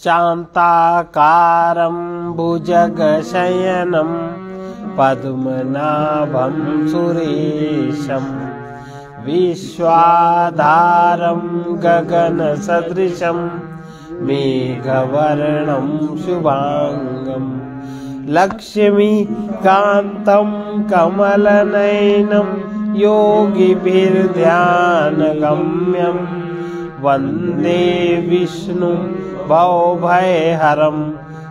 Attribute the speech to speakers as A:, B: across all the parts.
A: शान्ताकारं भुजगशयनं पद्मनाभं सुरेशं विश्वाधारं गगनसदृशं मेघवर्णं शुभांगं लक्ष्मीकान्तं कमलनयनं योगिभिर्ध्यानगम्यं वन्दे विष्णुं भवभयहरं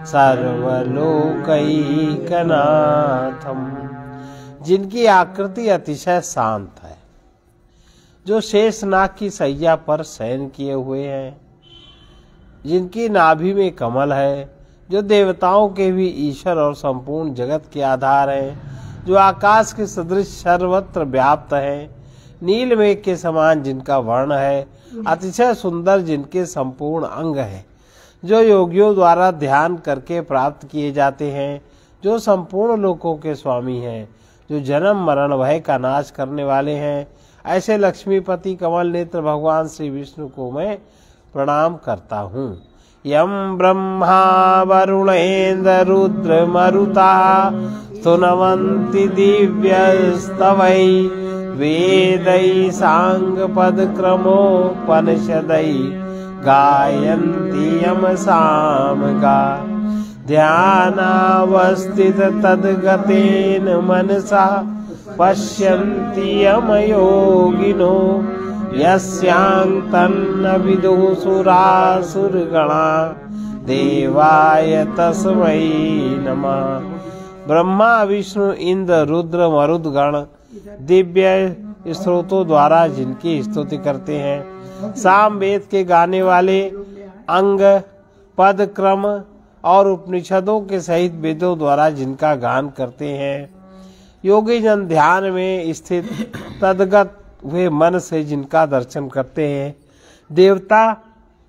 A: सर्वलोकैकनाथम। जिनकी आकृति अतिशय शांत है, जो शेषनाग की सैया पर शयन किए हुए हैं, जिनकी नाभि में कमल है, जो देवताओं के भी ईश्वर और संपूर्ण जगत के आधार हैं, जो आकाश के सदृश सर्वत्र व्याप्त है, नील मेघ के समान जिनका वर्ण है, अतिशय सुंदर जिनके संपूर्ण अंग है, जो योगियों द्वारा ध्यान करके प्राप्त किए जाते हैं, जो संपूर्ण लोकों के स्वामी हैं, जो जन्म मरण भय का नाश करने वाले हैं, ऐसे लक्ष्मीपति कमल नेत्र भगवान श्री विष्णु को मैं प्रणाम करता हूँ। यम ब्रह्मा वरुणेन्द्र रुद्र मरुता स्तुनवन्ति दिव्यस्तवै वेदै सांगपदक्रमोपनिषदै गायन्ति यम सामगा ध्यानावस्थित तद्गतेन मनसा पश्यन्ति यम योगिनो यस्यान्तं विदुषुरासुरगणा देवाय तस्मै नमः। ब्रह्मा विष्णु इंद्र रुद्र मरुदगण दिव्य स्त्रोतों द्वारा जिनकी स्तुति करते हैं, साम वेद के गाने वाले अंग पद क्रम और उपनिषदों के सहित वेदों द्वारा जिनका गान करते हैं, योगी जन ध्यान में स्थित तदगत हुए मन से जिनका दर्शन करते हैं, देवता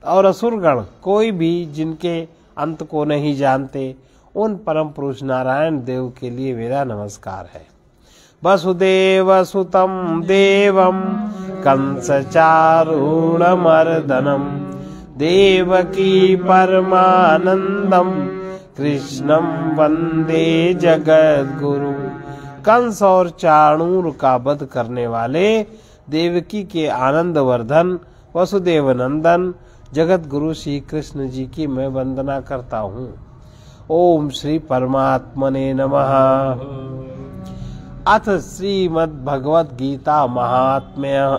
A: और असुरगण कोई भी जिनके अंत को नहीं जानते, उन परम पुरुष नारायण देव के लिए मेरा नमस्कार है। वसुदेव सुतं देवं कंसचारूणमर्दनं देवकी परमानंदम कृष्णं वंदे जगद्गुरु। कंस और चाणूर का वध करने वाले देवकी के आनंद वर्धन वसुदेव नंदन जगत गुरु श्री कृष्ण जी की मैं वंदना करता हूँ। ओम श्री परमात्मने नमः। अथ श्रीमद्भगवद गीता महात्म्य।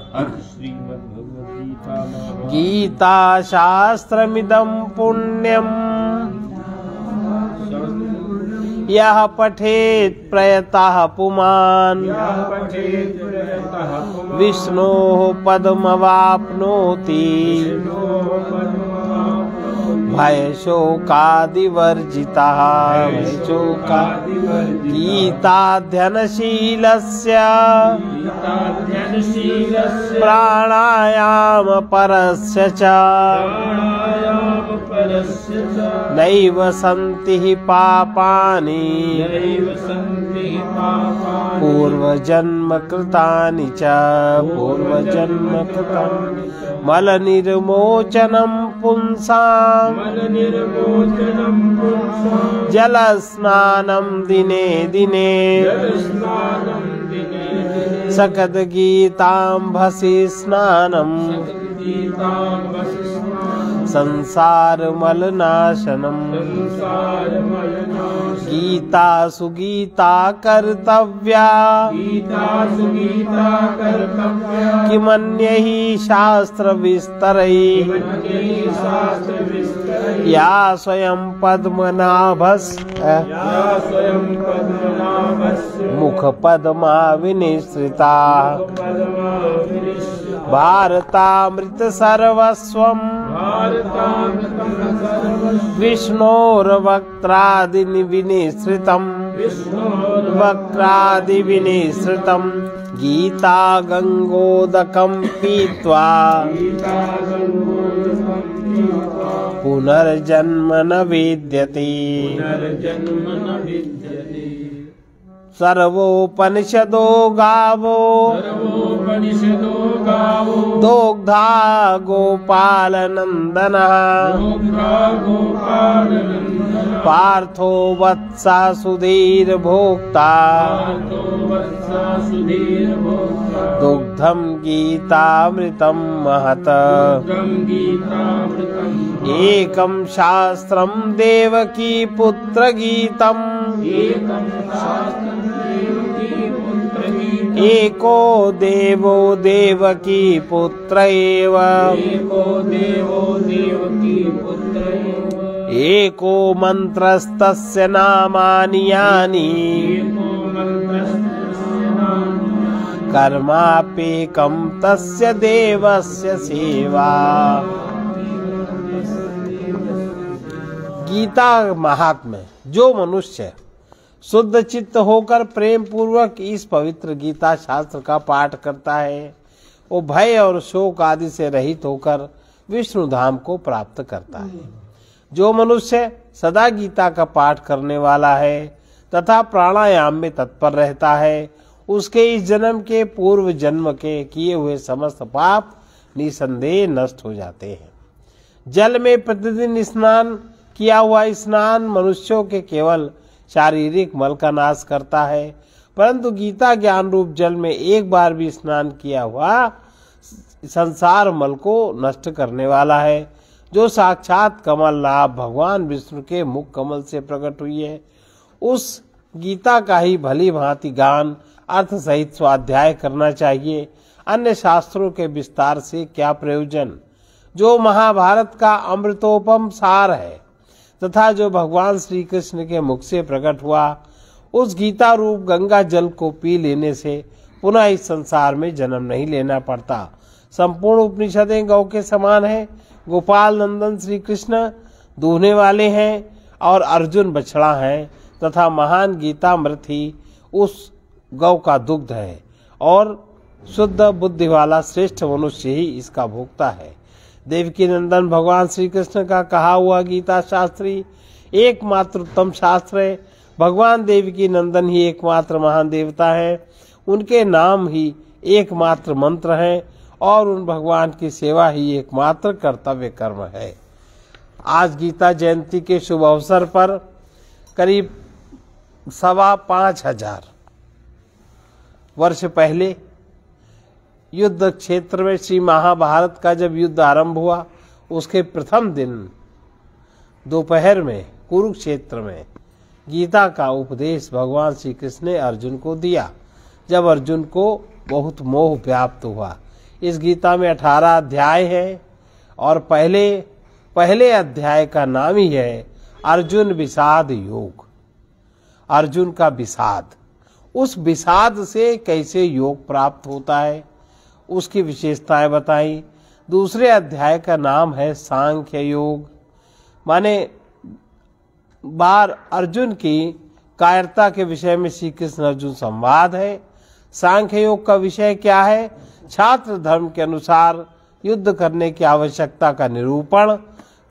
A: गीता शास्त्रमिदं पुण्यम यह पठेत् प्रयतः पुमान् विष्णोः पदमवाप्नोति भयशोकादिवर्जितः। गीताध्ययनशीलस्य प्राणायामपरस्य च नैव सन्ति पापानि पूर्वजन्म कृतानि च। मलनिर्मोचनं पुंसां जलस्नानं दिने दिने सकदगीताम्भसि स्नानं संसारमलनाशनम्। गीता सुगीता कर्तव्या किमन्यैः शास्त्रविस्तरैः या स्वयं पद्मनाभस्य मुखपद्मा विनिसृता भारतामृत सर्वस्वं विनिसृतं गीता गंगोदकं पीत्वा पुनर्जन्म न विद्यते। सर्वोपनिषदो गावो दोग्धा गोपालनंदनः पार्थो वत्सा सुधीर भोक्ता दुग्धम गीतामृतम महत एकम शास्त्रम देवकी पुत्र गीतम एको देवो देवकी पुत्र एव एको मंत्रस्तस्य नामानि यानि कर्माप्येकं तस्य देवस्य सेवा। गीता महात्म्य। जो मनुष्य शुद्ध चित्त होकर प्रेम पूर्वक इस पवित्र गीता शास्त्र का पाठ करता है वो भय और शोक आदि से रहित होकर विष्णु धाम को प्राप्त करता है। जो मनुष्य सदा गीता का पाठ करने वाला है तथा प्राणायाम में तत्पर रहता है उसके इस जन्म के पूर्व जन्म के किए हुए समस्त पाप निसंदेह नष्ट हो जाते हैं। जल में प्रतिदिन स्नान किया हुआ स्नान मनुष्यों के केवल शारीरिक मल का नाश करता है, परंतु गीता ज्ञान रूप जल में एक बार भी स्नान किया हुआ संसार मल को नष्ट करने वाला है। जो साक्षात कमल लाभ भगवान विष्णु के मुख कमल से प्रकट हुई है उस गीता का ही भली भांति गान अर्थ सहित स्वाध्याय करना चाहिए। अन्य शास्त्रों के विस्तार से क्या प्रयोजन। जो महाभारत का अमृतोपम सार है तथा जो भगवान श्री कृष्ण के मुख से प्रकट हुआ उस गीता रूप गंगा जल को पी लेने से पुनः इस संसार में जन्म नहीं लेना पड़ता। संपूर्ण उपनिषदें गौ के समान है। गोपाल नंदन श्री कृष्ण दूहने वाले हैं और अर्जुन बछड़ा है तथा महान गीतामृत ही उस गौ का दुग्ध है और शुद्ध बुद्धि वाला श्रेष्ठ मनुष्य ही इसका भोक्ता है। देवकी नंदन भगवान श्री कृष्ण का कहा हुआ गीता शास्त्री एकमात्र उत्तम शास्त्र है। भगवान देवकी नंदन ही एकमात्र महान देवता है। उनके नाम ही एकमात्र मंत्र है और उन भगवान की सेवा ही एकमात्र कर्तव्य कर्म है। आज गीता जयंती के शुभ अवसर पर करीब 5,500 वर्ष पहले युद्ध क्षेत्र में श्री महाभारत का जब युद्ध आरंभ हुआ उसके प्रथम दिन दोपहर में कुरुक्षेत्र में गीता का उपदेश भगवान श्री कृष्ण ने अर्जुन को दिया। जब अर्जुन को बहुत मोह व्याप्त हुआ। इस गीता में 18 अध्याय है और पहले अध्याय का नाम ही है अर्जुन विषाद योग। अर्जुन का विषाद, उस विषाद से कैसे योग प्राप्त होता है उसकी विशेषताएं बताई। दूसरे अध्याय का नाम है सांख्य योग, माने बार अर्जुन की कायरता के विषय में श्री कृष्ण अर्जुन संवाद है। सांख्य योग का विषय क्या है? छात्र धर्म के अनुसार युद्ध करने की आवश्यकता का निरूपण।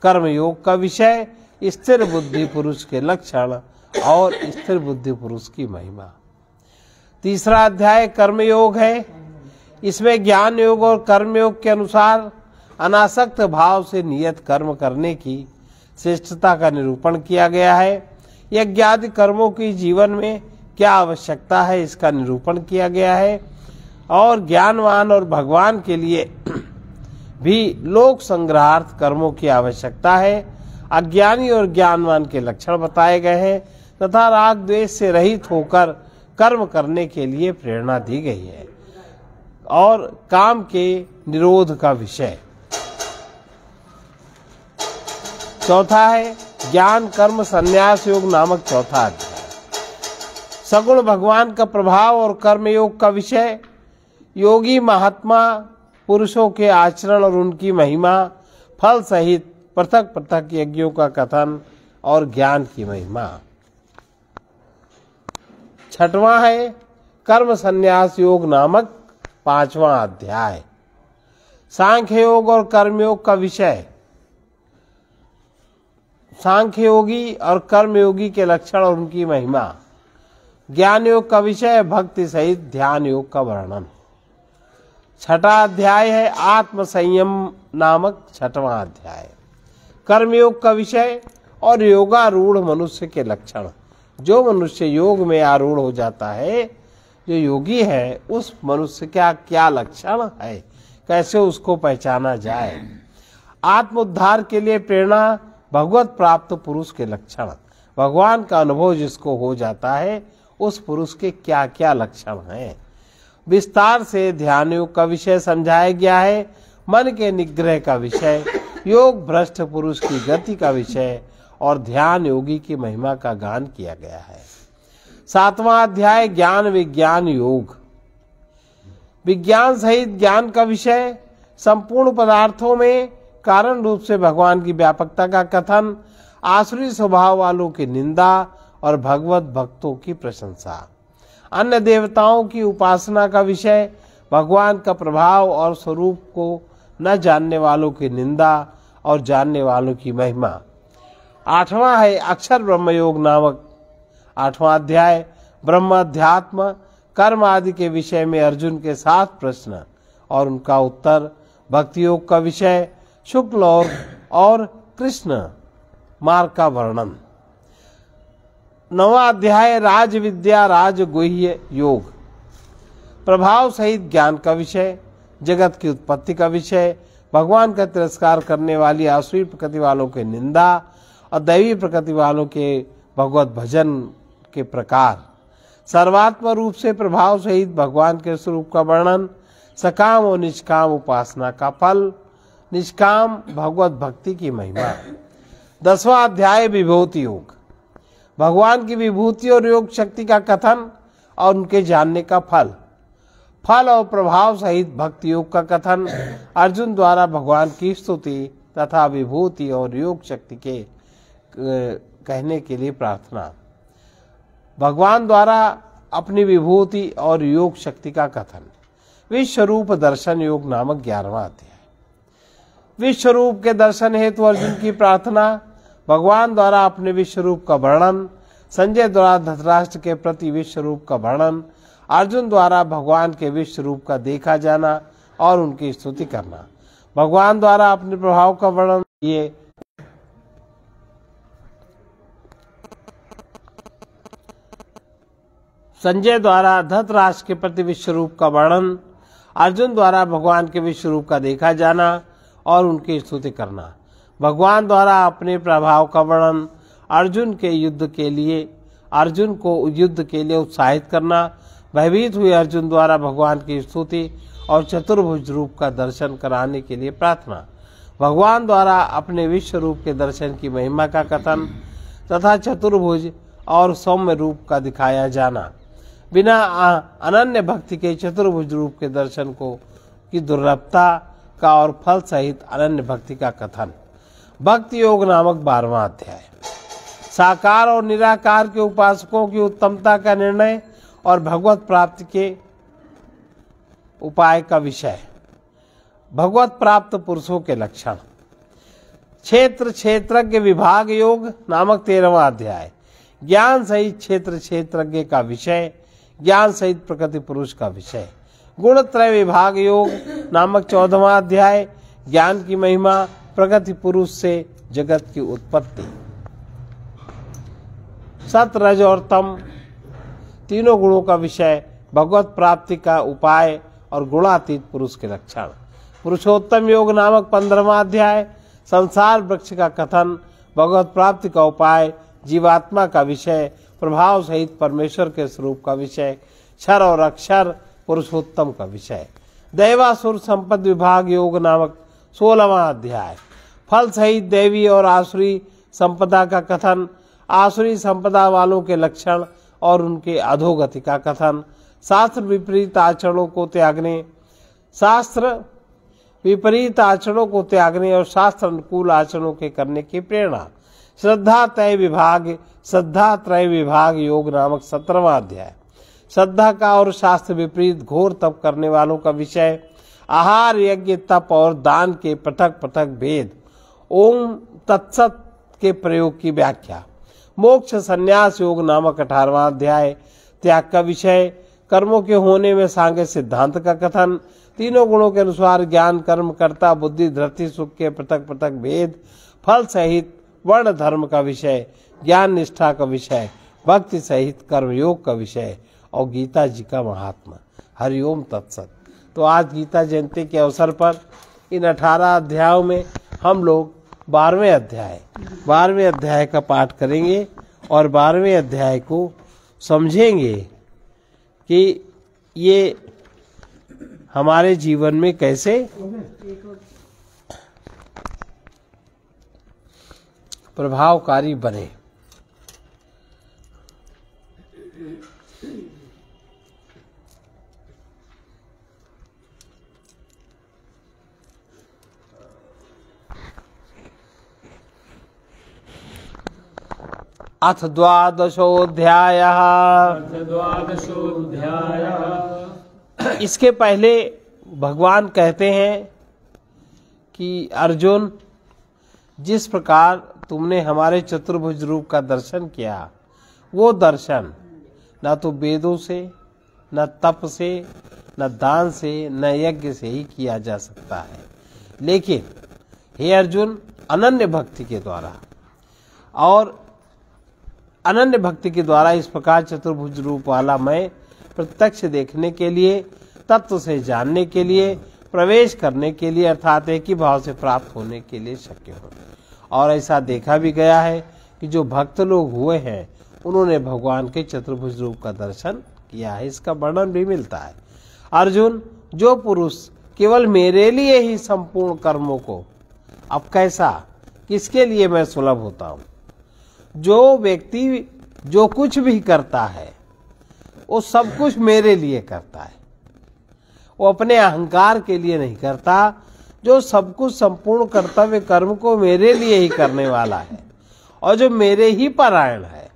A: कर्म योग का विषय स्थिर बुद्धि पुरुष के लक्षण और स्थिर बुद्धि पुरुष की महिमा। तीसरा अध्याय कर्म योग है। इसमें ज्ञान योग और कर्म योग के अनुसार अनासक्त भाव से नियत कर्म करने की श्रेष्ठता का निरूपण किया गया है। यज्ञादि कर्मों की जीवन में क्या आवश्यकता है इसका निरूपण किया गया है और ज्ञानवान और भगवान के लिए भी लोक संग्रहार्थ कर्मों की आवश्यकता है। अज्ञानी और ज्ञानवान के लक्षण बताए गए हैं तथा राग द्वेष से रहित होकर कर्म करने के लिए प्रेरणा दी गई है और काम के निरोध का विषय। चौथा है ज्ञान कर्म संन्यास योग नामक चौथा अध्याय। सगुण भगवान का प्रभाव और कर्म योग का विषय। योगी महात्मा पुरुषों के आचरण और उनकी महिमा, फल सहित पृथक पृथक यज्ञों का कथन और ज्ञान की महिमा। छठवां है कर्म संन्यास योग नामक 5वां अध्याय। सांख्य योग और कर्म योग का विषय। सांख्य योगी और कर्म योगी के लक्षण और उनकी महिमा। ज्ञान योग का विषय भक्ति सहित ध्यान योग का वर्णन। छठा अध्याय है आत्म संयम नामक छठवां अध्याय। कर्म योग का विषय और योगारूढ़ मनुष्य के लक्षण। जो मनुष्य योग में आरूढ़ हो जाता है, जो योगी है, उस मनुष्य का क्या लक्षण है, कैसे उसको पहचाना जाए। आत्म उद्धार के लिए प्रेरणा भगवत प्राप्त पुरुष के लक्षण। भगवान का अनुभव जिसको हो जाता है, उस पुरुष के क्या क्या लक्षण हैं। विस्तार से ध्यान योग का विषय समझाया गया है। मन के निग्रह का विषय, योग भ्रष्ट पुरुष की गति का विषय और ध्यान योगी की महिमा का गान किया गया है। सातवां अध्याय ज्ञान विज्ञान योग। विज्ञान सहित ज्ञान का विषय, संपूर्ण पदार्थों में कारण रूप से भगवान की व्यापकता का कथन, आसुरी स्वभाव वालों की निंदा और भगवत भक्तों की प्रशंसा। अन्य देवताओं की उपासना का विषय, भगवान का प्रभाव और स्वरूप को न जानने वालों की निंदा और जानने वालों की महिमा। आठवां है अक्षर ब्रह्म योग नामक आठवां अध्याय। ब्रह्म अध्यात्म कर्म आदि के विषय में अर्जुन के 7 प्रश्न और उनका उत्तर। भक्ति योग का विषय शुक्ल और कृष्ण मार्ग का वर्णन। 9वां अध्याय राज विद्या राज गुह्य योग। प्रभाव सहित ज्ञान का विषय, जगत की उत्पत्ति का विषय, भगवान का तिरस्कार करने वाली आसुरी प्रकृति वालों के निंदा और दैवी प्रकृति वालों के भगवत भजन के प्रकार। सर्वात्म रूप से प्रभाव सहित भगवान के स्वरूप का वर्णन। सकाम और निष्काम उपासना का फल, निष्काम भगवत भक्ति की महिमा। 10वां अध्याय विभूति योग। भगवान की विभूति और योग शक्ति का कथन और उनके जानने का फल। फल और प्रभाव सहित भक्ति योग का कथन। अर्जुन द्वारा भगवान की स्तुति तथा विभूति और योग शक्ति के कहने के लिए प्रार्थना। भगवान द्वारा अपनी विभूति और योग शक्ति का कथन। विश्वरूप दर्शन योग नामक 11वां अध्याय। विश्वरूप के दर्शन हेतु अर्जुन की प्रार्थना। भगवान द्वारा अपने विश्वरूप का वर्णन। संजय द्वारा धृतराष्ट्र के प्रति विश्वरूप का वर्णन। अर्जुन द्वारा भगवान के विश्वरूप का देखा जाना और उनकी स्तुति करना। भगवान द्वारा अपने प्रभाव का वर्णन। ये संजय द्वारा धृतराष्ट्र के प्रति विश्वरूप का वर्णन। अर्जुन द्वारा भगवान के विश्वरूप का देखा जाना और उनकी स्तुति करना। भगवान द्वारा अपने प्रभाव का वर्णन। अर्जुन को युद्ध के लिए उत्साहित करना। भयभीत हुए अर्जुन द्वारा भगवान की स्तुति और चतुर्भुज रूप का दर्शन कराने के लिए प्रार्थना। भगवान द्वारा अपने विश्व रूप के दर्शन की महिमा का कथन तथा चतुर्भुज और सौम्य रूप का दिखाया जाना। बिना अनन्य भक्ति के चतुर्भुज रूप के दर्शन की दुर्लभता का और फल सहित अनन्य भक्ति का कथन। भक्ति योग नामक 12वां अध्याय। साकार और निराकार के उपासकों की उत्तमता का निर्णय और भगवत प्राप्ति के उपाय का विषय। भगवत प्राप्त पुरुषों के लक्षण। क्षेत्र क्षेत्रज्ञ विभाग योग नामक 13वां अध्याय। ज्ञान सहित क्षेत्र क्षेत्रज्ञ का विषय, ज्ञान सहित प्रकृति पुरुष का विषय। गुण त्रय विभाग योग नामक 14वां अध्याय। ज्ञान की महिमा, प्रकृति पुरुष से जगत की उत्पत्ति। सत रज और तम तीनों गुणों का विषय, भगवत प्राप्ति का उपाय और गुणातीत पुरुष के लक्षण। पुरुषोत्तम योग नामक 15वां अध्याय। संसार वृक्ष का कथन, भगवत प्राप्ति का उपाय, जीवात्मा का विषय, प्रभाव सहित परमेश्वर के स्वरूप का विषय, क्षर और अक्षर पुरुषोत्तम का विषय। दैवासुर संपद विभाग योग नामक 16वां अध्याय। फल सहित देवी और आसुरी संपदा का कथन, आसुरी संपदा वालों के लक्षण और उनके अधोगति का कथन। शास्त्र विपरीत आचरणों को त्यागने, और शास्त्र अनुकूल आचरणों के करने की प्रेरणा। श्रद्धा त्रय विभाग योग नामक 17वां अध्याय। श्रद्धा का और शास्त्र विपरीत घोर तप करने वालों का विषय। आहार, यज्ञ, तप और दान के पृथक पृथक भेद। ओम तत्सत के प्रयोग की व्याख्या। मोक्ष संन्यास योग नामक 18वां अध्याय। त्याग का विषय, कर्मों के होने में सांख्य सिद्धांत का कथन, तीनों गुणों के अनुसार ज्ञान, कर्म, कर्ता, बुद्धि, धृति, सुख के पृथक पृथक भेद, फल सहित वर्ण धर्म का विषय, ज्ञान निष्ठा का विषय, भक्ति सहित कर्मयोग का विषय और गीता जी का महात्मा। हरिओम तत्सत। तो आज गीता जयंती के अवसर पर इन 18 अध्यायों में हम लोग 12वें अध्याय का पाठ करेंगे और 12वें अध्याय को समझेंगे कि ये हमारे जीवन में कैसे प्रभावकारी बने। अथ द्वादशोऽध्यायः। इसके पहले भगवान कहते हैं कि अर्जुन, जिस प्रकार तुमने हमारे चतुर्भुज रूप का दर्शन किया, वो दर्शन न तो वेदों से, न तप से, न दान से, न यज्ञ से ही किया जा सकता है, लेकिन हे अर्जुन, अनन्य भक्ति के द्वारा और अनन्य भक्ति के द्वारा इस प्रकार चतुर्भुज रूप वाला मैं प्रत्यक्ष देखने के लिए, तत्व से जानने के लिए, प्रवेश करने के लिए, अर्थात एक ही भाव से प्राप्त होने के लिए शक्य हो। और ऐसा देखा भी गया है कि जो भक्त लोग हुए हैं उन्होंने भगवान के चतुर्भुज रूप का दर्शन किया है। इसका वर्णन भी मिलता है। अर्जुन, जो पुरुष केवल मेरे लिए ही संपूर्ण कर्मों को, अब कैसा, किसके लिए मैं सुलभ होता हूँ? जो व्यक्ति जो कुछ भी करता है वो सब कुछ मेरे लिए करता है, वो अपने अहंकार के लिए नहीं करता। जो सब कुछ संपूर्ण कर्तव्य कर्म को मेरे लिए ही करने वाला है और जो मेरे ही परायण है,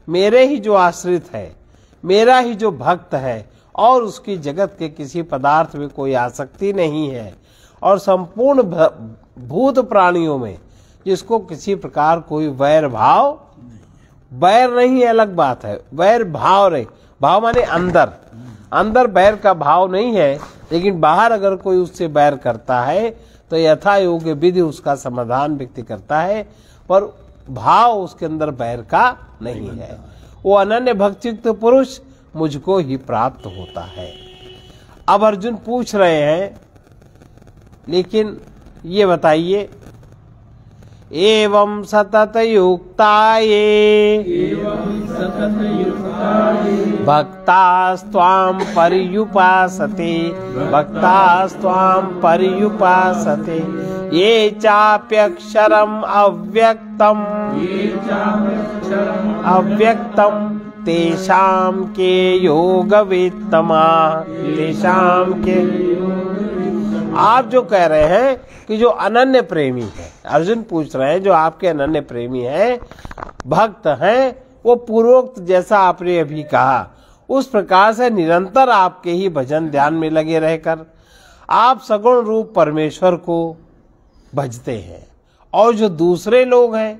A: मेरे ही जो आश्रित है, मेरा ही जो भक्त है और उसकी जगत के किसी पदार्थ में कोई आसक्ति नहीं है और संपूर्ण भूत प्राणियों में जिसको किसी प्रकार कोई वैर भाव, बैर नहीं है अलग बात है, वैर भाव रहे, भाव माने अंदर, अंदर बैर का भाव नहीं है, लेकिन बाहर अगर कोई उससे बैर करता है तो यथा योग्य विधि उसका समाधान व्यक्ति करता है, पर भाव उसके अंदर बैर का नहीं है। वो अनन्य भक्तियुक्त पुरुष मुझको ही प्राप्त होता है। अब अर्जुन पूछ रहे हैं, लेकिन ये बताइए, एवं सतत युक्ताये भक्तास्त्वां पर्युपासते, भक्तास्त्वां पर्युपासते, ये चाप्यक्षरम् अव्यक्तम् अव्यक्तम् तेषां के योगवेत्तमाः, तेषां के। आप जो कह रहे हैं कि जो अनन्य प्रेमी है, अर्जुन पूछ रहे हैं, जो आपके अनन्य प्रेमी हैं, भक्त हैं, वो पूर्वोक्त जैसा आपने अभी कहा उस प्रकार से निरंतर आपके ही भजन ध्यान में लगे रहकर आप सगुण रूप परमेश्वर को भजते हैं। और जो दूसरे लोग हैं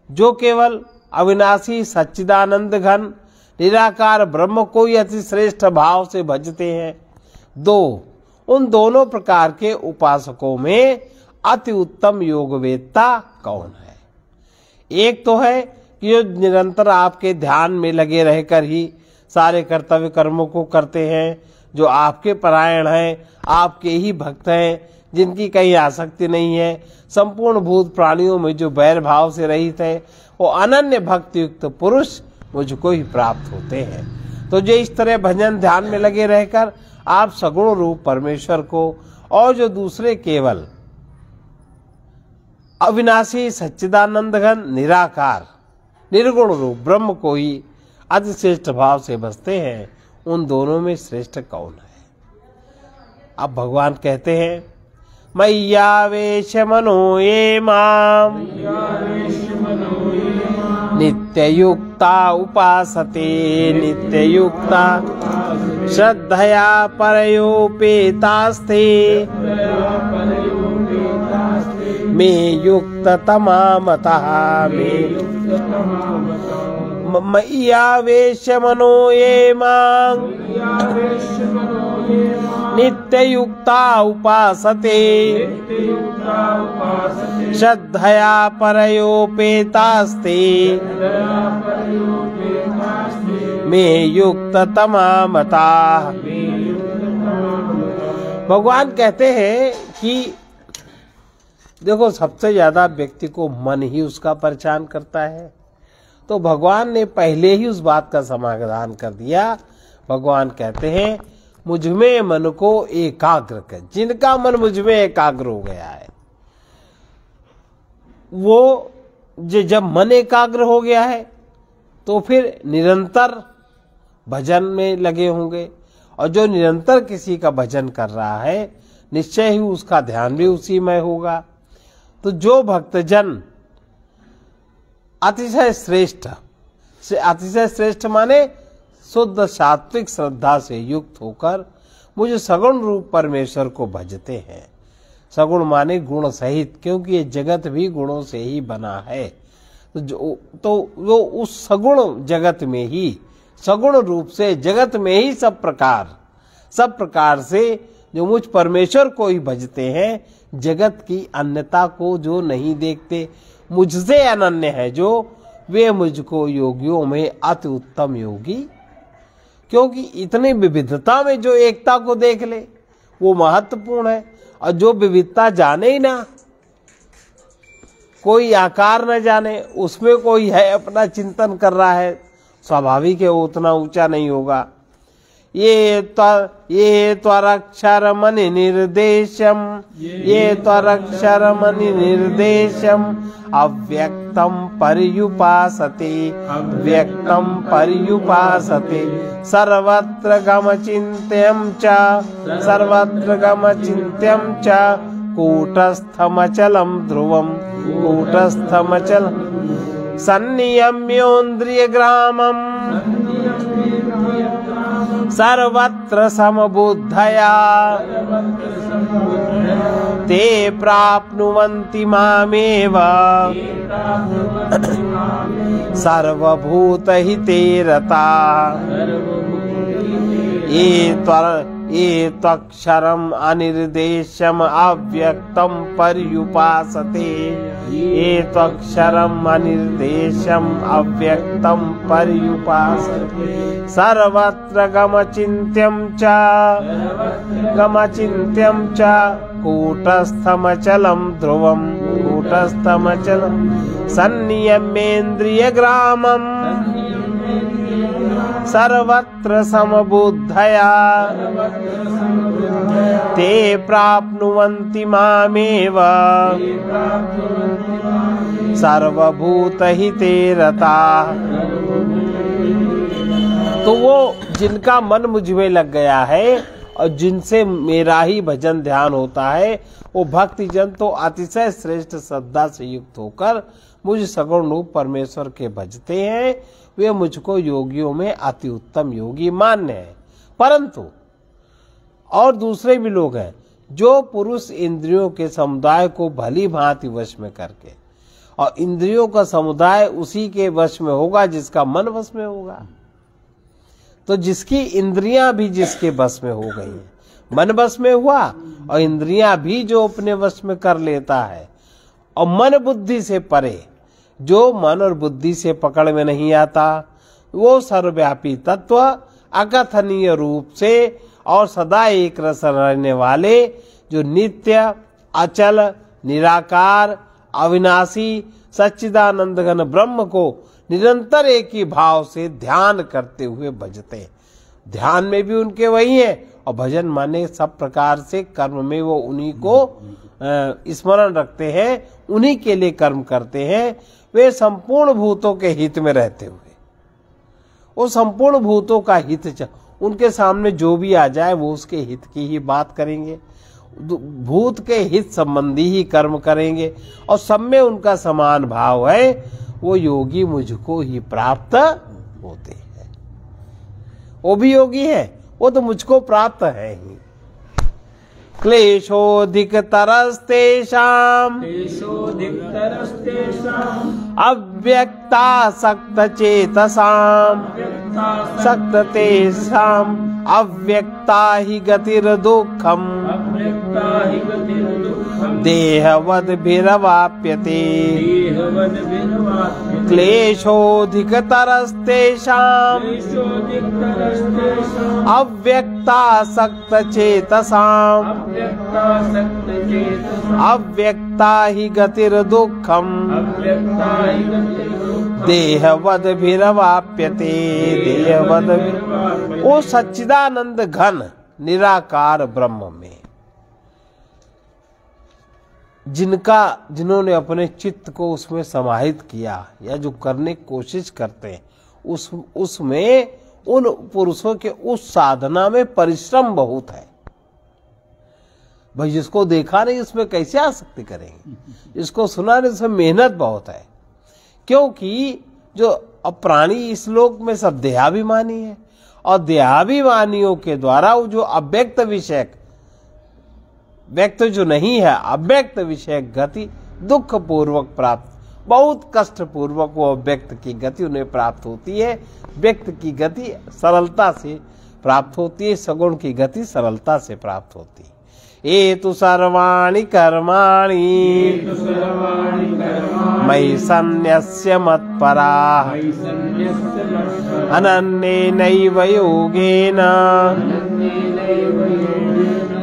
A: जो केवल अविनाशी सच्चिदानंद घन निराकार ब्रह्म को ही अति श्रेष्ठ भाव से भजते हैं, उन दोनों प्रकार के उपासकों में अति उत्तम योगवेत्ता कौन है? एक तो है कि जो निरंतर आपके ध्यान में लगे रहकर ही सारे कर्तव्य कर्मों को करते हैं, जो आपके परायण हैं, आपके ही भक्त हैं, जिनकी कहीं आसक्ति नहीं है, संपूर्ण भूत प्राणियों में जो बैर भाव से रहित है, वो अनन्य भक्ति युक्त पुरुष मुझको ही प्राप्त होते हैं। तो जो इस तरह भजन ध्यान में लगे रहकर आप सगुण रूप परमेश्वर को और जो दूसरे केवल अविनाशी सच्चिदानंद घन निराकार निर्गुण रूप ब्रह्म को ही अति श्रेष्ठ भाव से भजते हैं, उन दोनों में श्रेष्ठ कौन है? अब भगवान कहते हैं, मय्यावेश मनो ये माम नित्ययुक्ता उपासते, नित्ययुक्ता श्रद्धया परयोपेतास्ते, मे युक्त तमा मतः, मे मय्यावेश मनो ये मां नित्ययुक्ता उपासते श्रद्धया परयोपेतास्ते मे युक्त तमा मता। भगवान कहते हैं कि देखो, सबसे ज्यादा व्यक्ति को मन ही उसका परेशान करता है, तो भगवान ने पहले ही उस बात का समाधान कर दिया। भगवान कहते हैं मुझ में मन को एकाग्र कर। जिनका मन मुझ में एकाग्र हो गया है, वो जब मन एकाग्र हो गया है तो फिर निरंतर भजन में लगे होंगे, और जो निरंतर किसी का भजन कर रहा है निश्चय ही उसका ध्यान भी उसी में होगा। तो जो भक्तजन अतिशय श्रेष्ठ माने शुद्ध सात्विक श्रद्धा से युक्त होकर मुझे सगुण रूप परमेश्वर को भजते हैं। सगुण माने गुण सहित, क्योंकि ये जगत भी गुणों से ही बना है। तो वो उस सगुण जगत में ही, सगुण रूप से जगत में ही सब प्रकार से जो मुझ परमेश्वर को ही भजते हैं, जगत की अन्यता को जो नहीं देखते, मुझसे अनन्य है जो, वे मुझको योगियों में अति उत्तम योगी। क्योंकि इतनी विविधता में जो एकता को देख ले वो महत्वपूर्ण है, और जो विविधता जाने ही ना, कोई आकार न जाने, उसमें कोई है अपना चिंतन कर रहा है, स्वाभाविक है वो उतना ऊंचा नहीं होगा। ये त्वरक्षरमणि निर्देशम, ये त्वरक्षरमणि निर्देशम अव्यक्तम पर्युपासते, व्यक्तम पर्युपासते सर्वत्र गमचिन्त्यं च कूटस्थमचलं ध्रुवं, कूटस्थमचलं सन्नियम्योन्द्रियग्रामम् सर्वत्र समबुद्धया ते प्राप्नुवन्ति मामेव सर्वभूतहिते रता। ये त्वक्षरम अनिर्देशम अव्यक्तम पर्युपासते, ये त्वक्षरम अनिर्देशम अव्यक्तम पर्युपासते सर्वत्र गमचिन्त्यं च कूटस्थमचलं ध्रुवं, कूटस्थमचलं सन्नियम्येन्द्रियग्रामम् सर्वत्र समबुद्धया ते प्राप्नुवन्ति मामेव सर्वभूतहिते रता। तो वो जिनका मन मुझ में लग गया है और जिनसे मेरा ही भजन ध्यान होता है, वो भक्तिजन तो अतिशय श्रेष्ठ श्रद्धा से युक्त होकर मुझ सगुण रूप परमेश्वर के भजते हैं। वे मुझको योगियों में अति उत्तम योगी मान्य है। परंतु और दूसरे भी लोग हैं जो पुरुष इंद्रियों के समुदाय को भली भांति वश में करके, और इंद्रियों का समुदाय उसी के वश में होगा जिसका मन वश में होगा। तो जिसकी इंद्रियां भी जिसके वश में हो गई हैं, मन वश में हुआ और इंद्रियां भी जो अपने वश में कर लेता है, और मन बुद्धि से परे जो मन और बुद्धि से पकड़ में नहीं आता, वो सर्वव्यापी तत्व अकथनीय रूप से और सदा एक रस रहने वाले, जो नित्य अचल निराकार अविनाशी सच्चिदानंद घन ब्रह्म को निरंतर एक ही भाव से ध्यान करते हुए भजते। ध्यान में भी उनके वही है, और भजन माने सब प्रकार से कर्म में वो उन्हीं को स्मरण रखते हैं, उन्हीं के लिए कर्म करते हैं। वे संपूर्ण भूतों के हित में रहते हुए, वो संपूर्ण भूतों का हित, उनके सामने जो भी आ जाए वो उसके हित की ही बात करेंगे, भूत के हित संबंधी ही कर्म करेंगे, और सब में उनका समान भाव है। वो योगी मुझको ही प्राप्त होते हैं। वो भी योगी है, वो तो मुझको प्राप्त है ही। क्लेशोऽधिकतरस्तेषाम् अव्यक्तासक्तचेतसाम् सक्ततेषाम् अव्यक्ता हि गतिर्दुःखम् देहवद्भिरवाप्यते क्लेशोऽधिकतरस्तेषाम् अव्यक्तासक्तचेतसाम् अव्यक्ता हि गतिर्दुःखम् देहवद्भिरवाप्यते ओ सच्चिदानंद घन निराकार ब्रह्म में जिन्होंने अपने चित्त को उसमें समाहित किया या जो करने की कोशिश करते हैं उसमें उन पुरुषों के उस साधना में परिश्रम बहुत है। भाई जिसको देखा नहीं उसमें कैसे आसक्ति करेंगे, जिसको सुना नहीं उसमें मेहनत बहुत है। क्योंकि जो प्राणी इस लोक में सब देहाभिमानी है और देहाभिमानियों के द्वारा वो जो अव्यक्त विषय व्यक्त जो नहीं है अव्यक्त विषय गति दुख पूर्वक प्राप्त, बहुत कष्ट पूर्वक वो अव्यक्त की गति उन्हें प्राप्त होती है। व्यक्त की गति सरलता से प्राप्त होती है, सगुण की गति सरलता से प्राप्त होती है। एतु सर्वाणि कर्माणि मयि सन्न्यस्य मत्पराः अनन्येनैव योगेन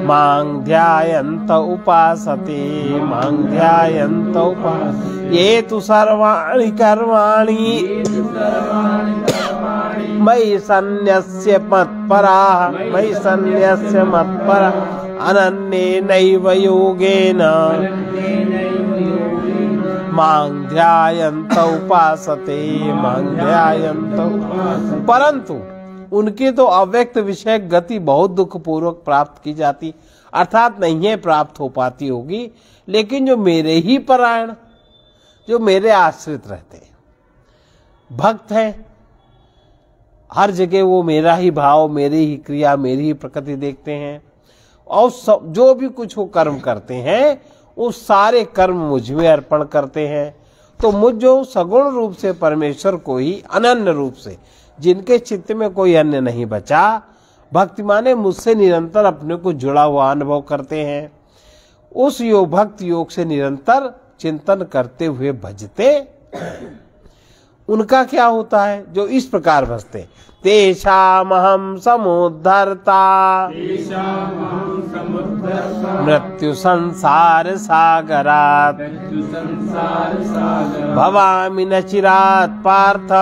A: मां ध्यायन्त उपासते मां ध्यायन्त उपासते। ये तु सर्वाणि कर्माणि मयि सन्न्यस्य मत्पराः मयि सन्न्यस्य मत्पराः अनन्येनैव योगेन मां ध्यायन्त उपासते मां ध्यायन्त उपासते। परंतु उनकी तो अव्यक्त विषय गति बहुत दुख पूर्वक प्राप्त की जाती, अर्थात नहीं है प्राप्त हो पाती होगी। लेकिन जो मेरे ही परायण, जो मेरे आश्रित रहते हैं, भक्त हैं, हर जगह वो मेरा ही भाव, मेरी ही क्रिया, मेरी ही प्रकृति देखते हैं और सब जो भी कुछ वो कर्म करते हैं वो सारे कर्म मुझ में अर्पण करते हैं। तो मुझ जो सगुण रूप से परमेश्वर को ही अनन्य रूप से, जिनके चित्त में कोई अन्य नहीं बचा, भक्ति माने मुझसे निरंतर अपने को जुड़ा हुआ अनुभव करते हैं, उस योग भक्त योग से निरंतर चिंतन करते हुए भजते, उनका क्या होता है? जो इस प्रकार भजते, तेषामहं समुद्धर्ता मृत्यु संसार सागरात् भवामि न चिरात् पार्थ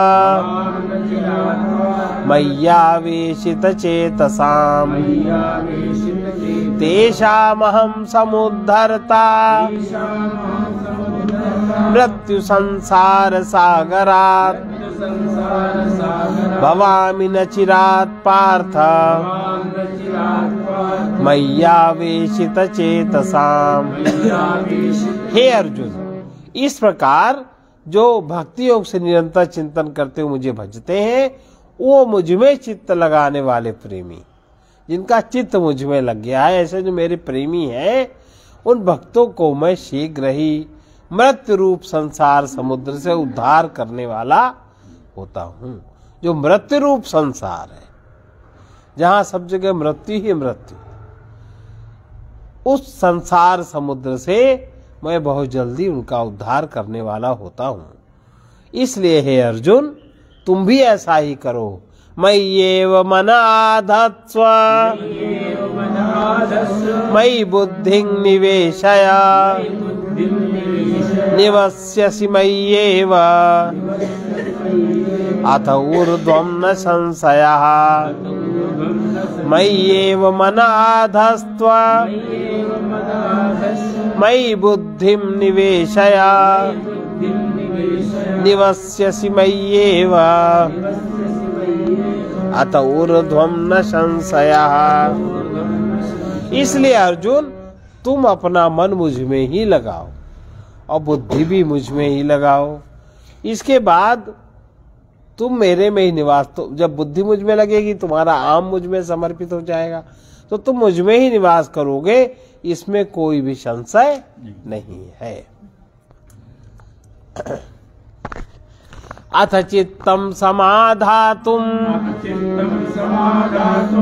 A: मय्यावेशित चेतसाम् तेषामहं समुद्धर्ता मृत्यु संसार सागरात् भवामि न चिरात् पार्थ मय्यावेशित चेतसाम्। हे अर्जुन, इस प्रकार जो भक्ति योग से निरंतर चिंतन करते हुए मुझे भजते हैं, वो मुझ में चित्त लगाने वाले प्रेमी, जिनका चित्त मुझ में लग गया है, ऐसे जो मेरे प्रेमी हैं, उन भक्तों को मैं शीघ्र ही मृत्यु रूप संसार समुद्र से उद्धार करने वाला होता हूं। जो मृत्यु रूप संसार है, जहां सब जगह मृत्यु ही मृत्यु, उस संसार समुद्र से मैं बहुत जल्दी उनका उद्धार करने वाला होता हूं। इसलिए हे अर्जुन, तुम भी ऐसा ही करो। मय्येव मनाधत्स्व मयि बुद्धिं निवेशय निवस्यसि मय्येव अथ ऊर्ध्वं न संशयः। मय्येव मनाधस्त्व मयि बुद्धिं निवेशय निवस्यसि मय्येव अत ऊर्ध्वं न संशयः। इसलिए अर्जुन, तुम अपना मन मुझ में ही लगाओ और बुद्धि भी मुझ में ही लगाओ। इसके बाद तुम मेरे में ही निवास, तो जब बुद्धि मुझ में लगेगी तुम्हारा आम मुझ में समर्पित हो जाएगा, तो तुम मुझ में ही निवास करोगे, इसमें कोई भी संशय नहीं है। अथ चित्तम समाधातुम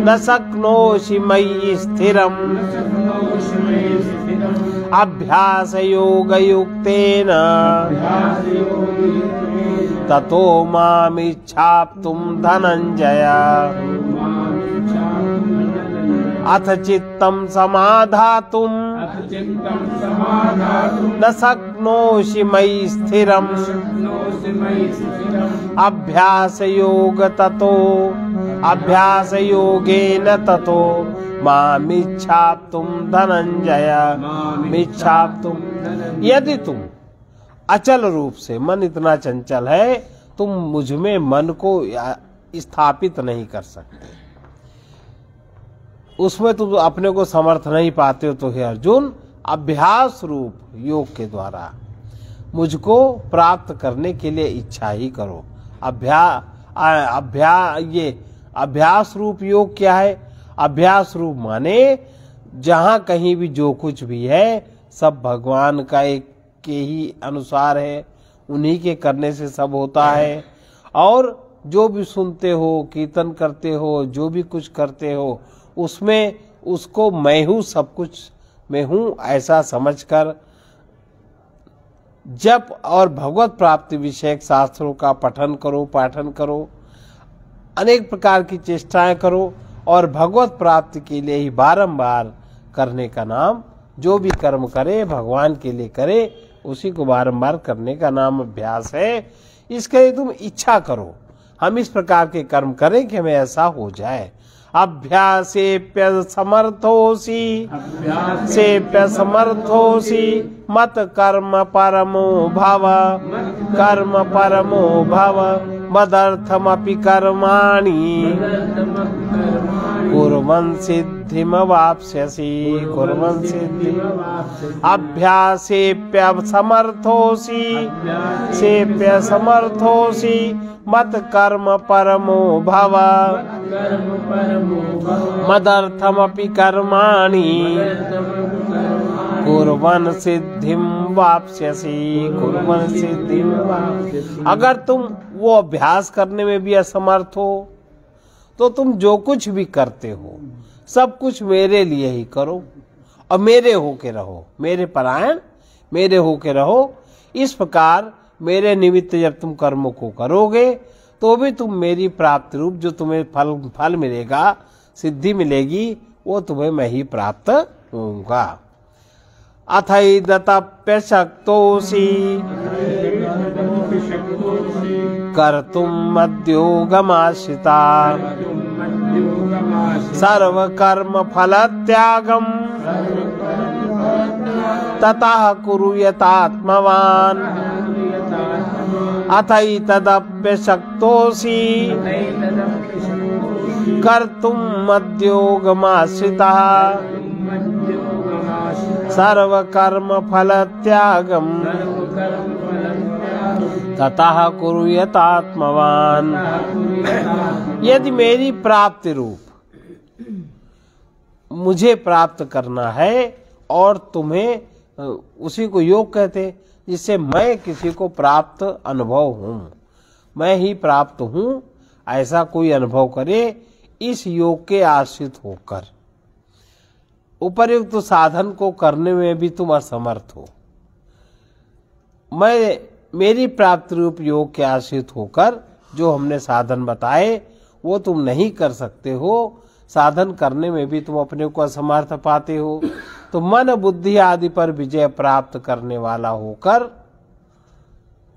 A: न शक्नोषि मयि स्थिरम् अभ्यास योग युक्तेन ततो मामिच्छाप्तुं धनंजय। अथ चित्तं समाधातुं न शक्नोषि मयि स्थिरम् अभ्यास योगेन ततो मामिच्छाप्तुं धनंजय। यदि तुम अचल रूप से, मन इतना चंचल है, तुम मुझ में मन को स्थापित नहीं कर सकते, उसमें तुम अपने को समर्थ नहीं पाते हो, तो हे अर्जुन, अभ्यास रूप योग के द्वारा मुझको प्राप्त करने के लिए इच्छा ही करो। अभ्यास रूप योग क्या है? अभ्यास रूप माने जहाँ कहीं भी जो कुछ भी है सब भगवान का एक के ही अनुसार है, उन्हीं के करने से सब होता है। और जो भी सुनते हो, कीर्तन करते हो, जो भी कुछ करते हो, उसमें उसको मैं हूँ, सब कुछ मैं हूँ ऐसा समझकर जप और भगवत प्राप्ति विषयक शास्त्रों का पठन करो, पाठन करो, अनेक प्रकार की चेष्टाएं करो और भगवत प्राप्ति के लिए ही बारंबार करने का नाम, जो भी कर्म करे भगवान के लिए करे, उसी को बारंबार करने का नाम अभ्यास है। इसके लिए तुम इच्छा करो, हम इस प्रकार के कर्म करें कि हमें ऐसा हो जाए। अभ्यासेप्य समर्थोसी मत कर्म परमो भव मदर्थमपि कर्माणि कुर्वन् सिद्धिमवाप्स्यसि अभ्यासेप्य समर्थोसी मत कर्म परमो भव मदर्थमपि कर्माणि कुर्वन् सिद्धिं वाप्स्यसि अगर तुम वो अभ्यास करने में भी असमर्थ हो तो तुम जो कुछ भी करते हो सब कुछ मेरे लिए ही करो और मेरे होके रहो, मेरे परायण मेरे होके रहो। इस प्रकार मेरे निमित्त जब तुम कर्मों को करोगे तो भी तुम मेरी प्राप्ति रूप जो तुम्हें फल मिलेगा, सिद्धि मिलेगी, वो तुम्हें मैं ही प्राप्त होऊंगा। अथैदतप्य शक्तोषि कर्तुं मद्योगमाश्रिता सर्व कर्म फल त्यागम ततः कुरु यतात्मवान् अथैतदप्य शक्तोषि कर्तुं मद्योगमाश्रिता सर्व कर्म फल त्यागम ततः कुरु यतात्मवान्। यदि मेरी प्राप्ति रूप मुझे प्राप्त करना है और तुम्हें उसी को योग कहते, जिससे मैं किसी को प्राप्त अनुभव हूँ, मैं ही प्राप्त हूँ, ऐसा कोई अनुभव करे इस योग के आश्रित होकर। उपर्युक्त साधन को करने में भी तुम असमर्थ हो, मेरी प्राप्ति रूप योग के आश्रित होकर जो हमने साधन बताए वो तुम नहीं कर सकते हो। साधन करने में भी तुम अपने को असमर्थ पाते हो, तो मन बुद्धि आदि पर विजय प्राप्त करने वाला होकर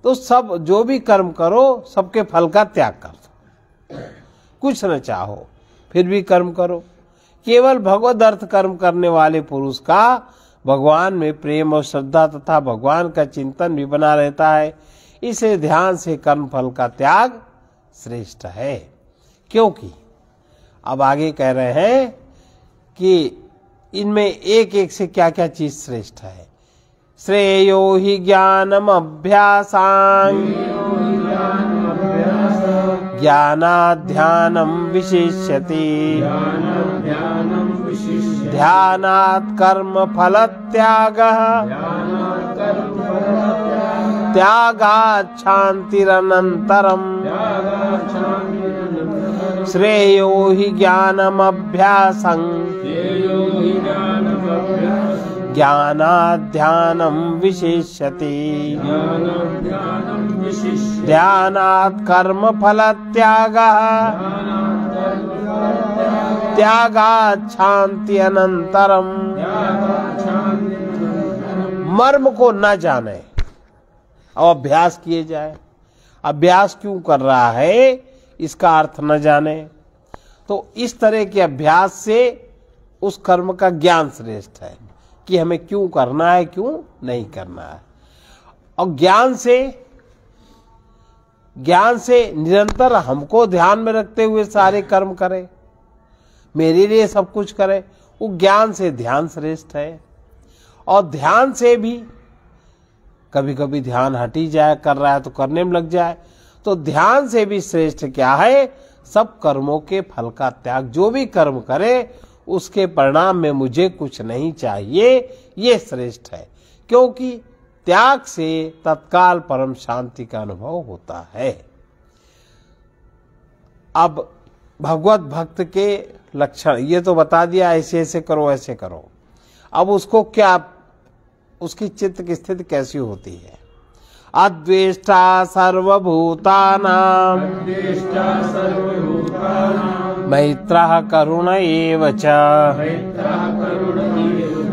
A: तो सब जो भी कर्म करो सबके फल का त्याग कर दो, कुछ न चाहो फिर भी कर्म करो। केवल भगवद अर्थ कर्म करने वाले पुरुष का भगवान में प्रेम और श्रद्धा तथा भगवान का चिंतन भी बना रहता है। इसे ध्यान से कर्म फल का त्याग श्रेष्ठ है। क्योंकि अब आगे कह रहे हैं कि इनमें एक एक से क्या क्या चीज श्रेष्ठ है। श्रेयो हि ज्ञानम अभ्यासान् ज्ञानाध्यानं विशिष्यति ध्यानात् कर्म फल त्यागः त्यागात् शान्तिरनन्तरम् श्रेयो हि ज्ञानमभ्यासं ज्ञानाध्यानं विशिष्यति ध्यानात् कर्म फल त्यागः त्यागात् शांति अनंतरम। मर्म को न जाने और अभ्यास किए जाए। अभ्यास क्यों कर रहा है इसका अर्थ न जाने, तो इस तरह के अभ्यास से उस कर्म का ज्ञान श्रेष्ठ है कि हमें क्यों करना है, क्यों नहीं करना है। और ज्ञान से निरंतर हमको ध्यान में रखते हुए सारे कर्म करे, मेरे लिए सब कुछ करे, वो ज्ञान से ध्यान श्रेष्ठ है। और ध्यान से भी कभी कभी ध्यान हट ही जाए, कर रहा है तो करने में लग जाए, तो ध्यान से भी श्रेष्ठ क्या है, सब कर्मों के फल का त्याग। जो भी कर्म करे उसके परिणाम में मुझे कुछ नहीं चाहिए, ये श्रेष्ठ है, क्योंकि त्याग से तत्काल परम शांति का अनुभव होता है। अब भगवत भक्त के लक्षण ये तो बता दिया, ऐसे ऐसे करो ऐसे करो। अब उसको क्या, उसकी चित्त की स्थिति कैसी होती है। अद्वेष्टा सर्वभूतानां मैत्रः करुण एव च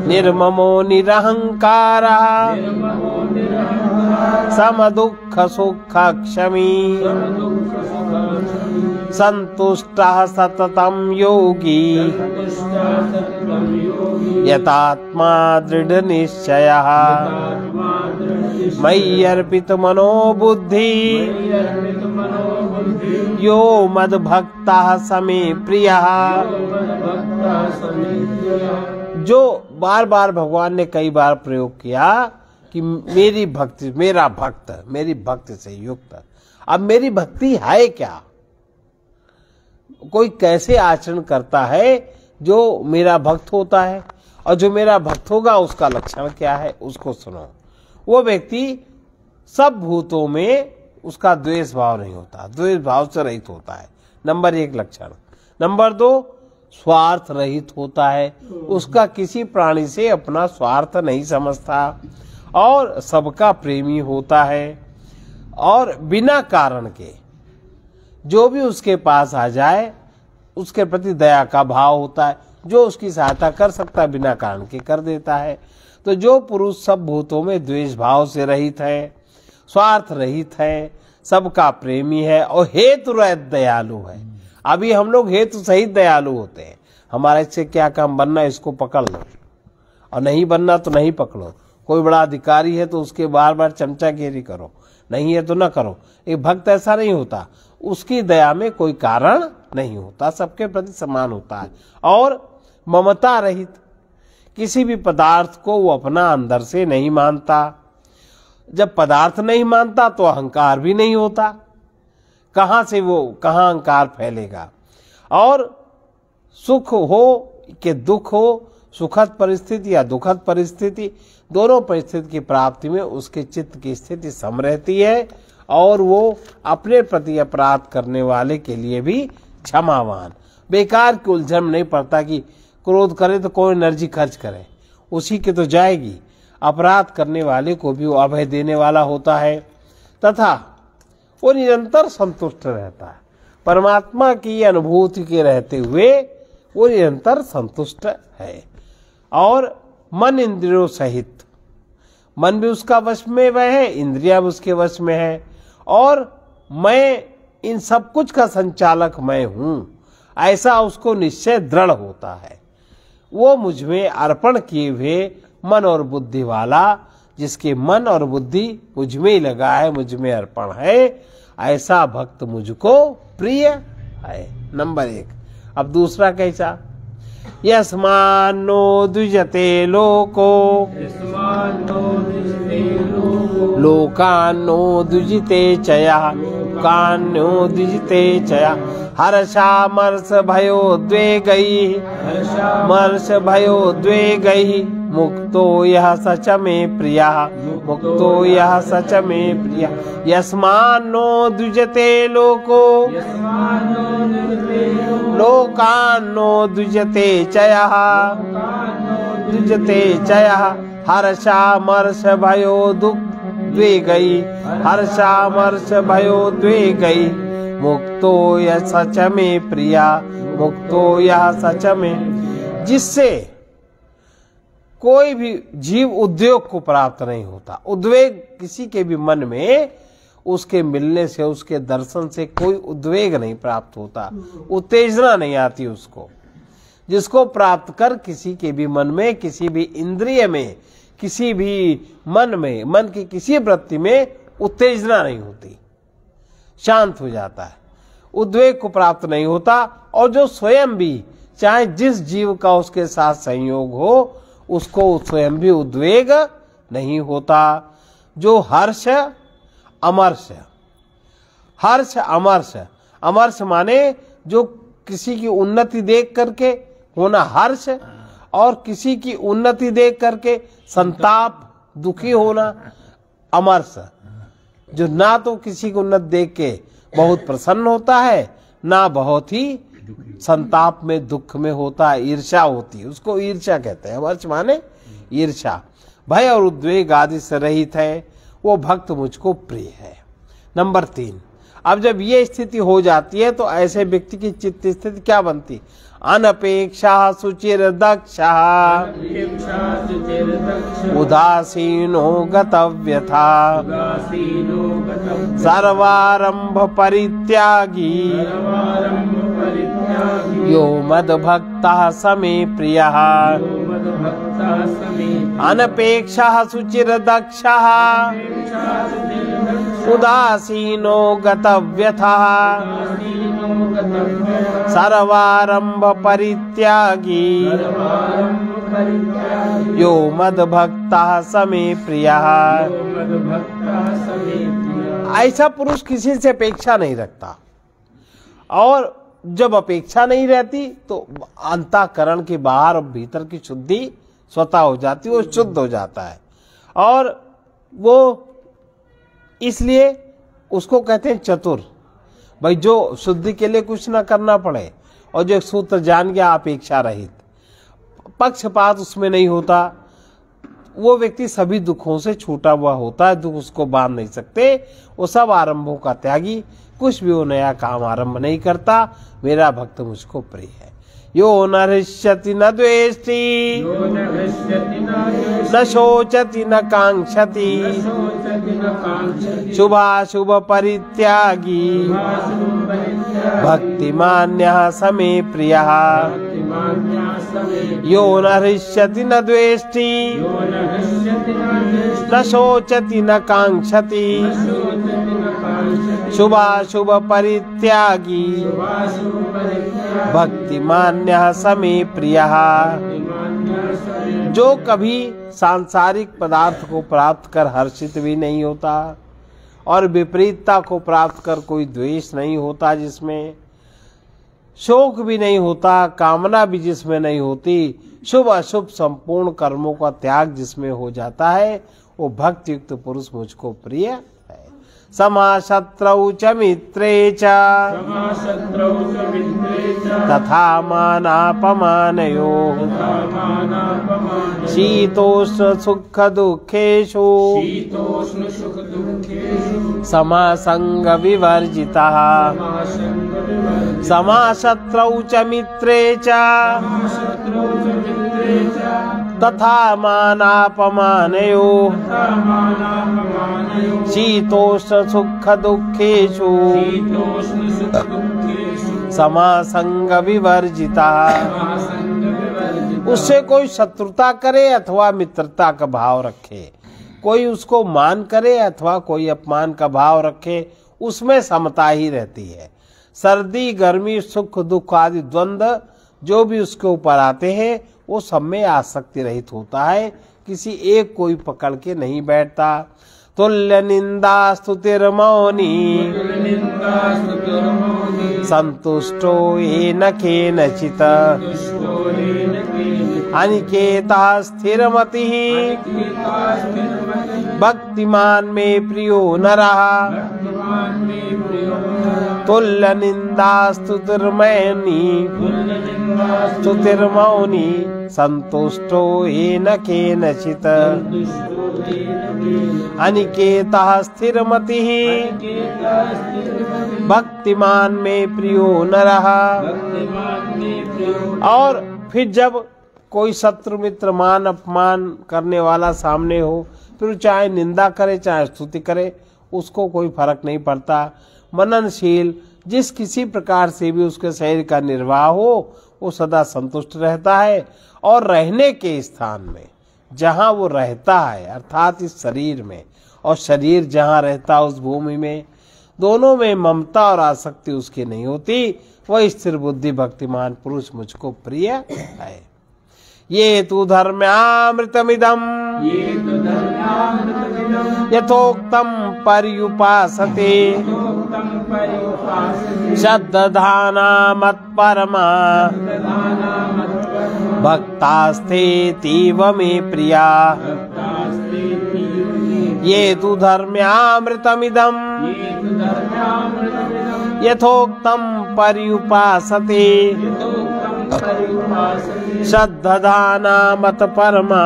A: निर्ममो निरहंकारः समदुःख सुख क्षमी संतुष्टः सततं योगी यतात्मा दृढ़ निश्चयः मयि अर्पित मनोबुद्धि यो मद्भक्तः समे प्रियः। जो बार बार भगवान ने कई बार प्रयोग किया कि मेरी भक्ति, मेरा भक्त, मेरी भक्ति से युक्त। अब मेरी भक्ति है क्या, कोई कैसे आचरण करता है जो मेरा भक्त होता है, और जो मेरा भक्त होगा उसका लक्षण क्या है उसको सुनो। वो व्यक्ति सब भूतों में उसका द्वेष भाव नहीं होता, द्वेष भाव से रहित होता है, नंबर 1 लक्षण। नंबर 2, स्वार्थ रहित होता है, उसका किसी प्राणी से अपना स्वार्थ नहीं समझता और सबका प्रेमी होता है। और बिना कारण के जो भी उसके पास आ जाए उसके प्रति दया का भाव होता है, जो उसकी सहायता कर सकता है बिना कारण के कर देता है। तो जो पुरुष सब भूतों में द्वेष भाव से रहित है, स्वार्थ रहित है, सबका प्रेमी है और हेतु रहित दयालु है। अभी हम लोग हेतु सहित दयालु होते हैं, हमारे से क्या काम बनना है इसको पकड़ लो, और नहीं बनना तो नहीं पकड़ो। कोई बड़ा अधिकारी है तो उसके बार बार चमचागिरी करो, नहीं है तो न करो। एक भक्त ऐसा नहीं होता, उसकी दया में कोई कारण नहीं होता, सबके प्रति समान होता है। और ममता रहित, किसी भी पदार्थ को वो अपना अंदर से नहीं मानता। जब पदार्थ नहीं मानता तो अहंकार भी नहीं होता, कहां से वो कहां अहंकार फैलेगा। और सुख हो कि दुख हो, सुखद परिस्थिति या दुखद परिस्थिति, दोनों परिस्थिति की प्राप्ति में उसके चित्त की स्थिति सम रहती है, और वो अपने प्रति अपराध करने वाले के लिए भी क्षमावान, बेकार की उलझन में नहीं पड़ता कि क्रोध करे तो कोई एनर्जी खर्च करे, उसी की तो जाएगी। अपराध करने वाले को भी वो अभय देने वाला होता है, तथा वो निरंतर संतुष्ट रहता है। परमात्मा की अनुभूति के रहते हुए वो निरंतर संतुष्ट है। और मन इंद्रियों सहित, मन भी उसका वश में वह है, इंद्रियां भी उसके वश में है, और मैं इन सब कुछ का संचालक मैं हूं, ऐसा उसको निश्चय दृढ़ होता है। वो मुझ में अर्पण किए हुए मन और बुद्धि वाला, जिसके मन और बुद्धि मुझ में ही लगा है, मुझ में अर्पण है, ऐसा भक्त मुझको प्रिय है। नंबर 1। अब दूसरा कैसा, यस्मान्नो द्विजते लोको लोकान्नो द्विजिते चया लोकान्योदिते चया हर्षामर्ष भयोद्वेगैः मर्ष भयोद्वेगैः मुक्तो यः सच मे प्रियः मुक्तो यः सच मे प्रियः यस्मान्नो द्विजते लोको लोकान्नो द्विजते चयः द्विजते चयः हर्षामर्ष भयोद्वेगैः हर्षामर्ष भयोद्वेगैः मुक्तो यः सच मे प्रिया मुक्तो यः सच मे। जिससे कोई भी जीव उद्वेग को प्राप्त नहीं होता। उद्वेग किसी के भी मन में उसके मिलने से उसके दर्शन से कोई उद्वेग नहीं प्राप्त होता, उत्तेजना नहीं आती उसको। जिसको प्राप्त कर किसी के भी मन में किसी भी इंद्रिय में किसी भी मन में मन की किसी वृत्ति में उत्तेजना नहीं होती, शांत हो जाता है, उद्वेग को प्राप्त नहीं होता। और जो स्वयं भी चाहे जिस जीव का उसके साथ संयोग हो उसको स्वयं भी उद्वेग नहीं होता। जो हर्ष अमर्ष हर्ष अमर्ष अमर्ष माने जो किसी की उन्नति देख करके होना हर्ष और किसी की उन्नति देख करके संताप दुखी होना अमर्ष। जो ना तो किसी की उन्नति देख के बहुत प्रसन्न होता है ना बहुत ही संताप में दुख में होता है, ईर्ष्या होती है, उसको ईर्ष्या कहते हैं। अमर्ष माने ईर्ष्या। भय और उद्वेग आदि से रहित है, वो भक्त मुझको प्रिय है। नंबर 3, अब जब ये स्थिति हो जाती है तो ऐसे व्यक्ति की चित्त स्थिति क्या बनती? अनपेक्षा सुचिर दक्षा उदासीनो गतव्यथा सर्वारंभ परित्यागी यो मद्भक्तः समे प्रियः। अनपेक्षा सुचिर दक्षः उदासीनो गतव्यथः सर्वारंभ परित्यागी यो मद्भक्तः समे प्रियः। ऐसा पुरुष किसी से अपेक्षा नहीं रखता, और जब अपेक्षा नहीं रहती तो अंतःकरण के बाहर और भीतर की शुद्धि स्वतः हो जाती है, वो शुद्ध हो जाता है। और वो इसलिए उसको कहते हैं चतुर। भाई जो शुद्धि के लिए कुछ ना करना पड़े और जो सूत्र जान गया अपेक्षा रहित, पक्षपात उसमें नहीं होता, वो व्यक्ति सभी दुखों से छूटा हुआ होता है, दुख उसको बांध नहीं सकते। वो सब आरंभों का त्यागी, कुछ भी वो नया काम आरंभ नहीं करता। मेरा भक्त मुझको प्रिय है। यो न हृष्यति न द्वेष्टि न शोचति न कांक्षति शुभाशुभ परित्यागी भक्तिमान्यः समे प्रियः। यो न हृष्यति न द्वेष्टि न शोचति न कांक्षति शुभाशुभ परित्यागी भक्तिमान्यः समे प्रियः। जो कभी सांसारिक पदार्थ को प्राप्त कर हर्षित भी नहीं होता और विपरीतता को प्राप्त कर कोई द्वेष नहीं होता, जिसमें शोक भी नहीं होता, कामना भी जिसमें नहीं होती, शुभ अशुभ संपूर्ण कर्मों का त्याग जिसमें हो जाता है, वो भक्ति युक्त पुरुष मुझको प्रिय है। समाशत्रौ च मित्रे च तथा मानापमानयोः शीतोष्ण सुख दुःखेषु समासंग विवर्जितः। समाशत्रौ च मित्रे च तथा मानापमानयोः शीतोष्ण सुख दुःखेषु समासंग विवर्जिता। उससे कोई शत्रुता करे अथवा मित्रता का भाव रखे, कोई उसको मान करे अथवा कोई अपमान का भाव रखे, उसमें समता ही रहती है। सर्दी गर्मी सुख दुख आदि द्वंद्व जो भी उसके ऊपर आते हैं वो सब में आसक्ति रहित होता है, किसी एक कोई पकड़ के नहीं बैठता। तुल्य निंदा स्तुतिर्मौनी संतुष्टो येन केनचित् अनिकेता स्थिरमतिः भक्तिमान में प्रियो नरः तुल्य निंदा स्तुतिर्मौनी संतुष्टो येन केनचित् अनिकेतः स्थिरमतिः भक्तिमान में प्रियो नरः। और फिर जब कोई शत्रु मित्र मान अपमान करने वाला सामने हो, फिर चाहे निंदा करे चाहे स्तुति करे, उसको कोई फर्क नहीं पड़ता। मननशील जिस किसी प्रकार से भी उसके शरीर का निर्वाह हो, वो सदा संतुष्ट रहता है। और रहने के स्थान में जहाँ वो रहता है, अर्थात इस शरीर में, और शरीर जहाँ रहता उस भूमि में, दोनों में ममता और आसक्ति उसकी नहीं होती। वह स्थिर बुद्धि भक्तिमान पुरुष मुझको प्रिय है। ये तु धर्म्यामृतमिदम् यथोक्तम् पर्युपासते श्रद्धाना मत्परमा भक्तास्तेतीव मे प्रिया। ये तु धर्म्यामृतमिदम् यथोक्तम् पर्युपासते श्रद्धाना मत्परमा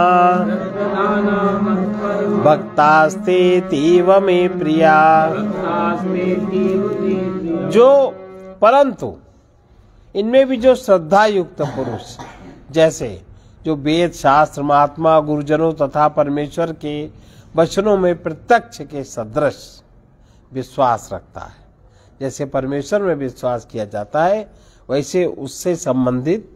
A: भक्तास्तेतीव मे प्रिया। जो परंतु इनमें भी जो श्रद्धा युक्त पुरुष, जैसे जो वेद शास्त्र महात्मा गुरुजनों तथा परमेश्वर के वचनों में प्रत्यक्ष के सदृश विश्वास रखता है, जैसे परमेश्वर में विश्वास किया जाता है वैसे उससे संबंधित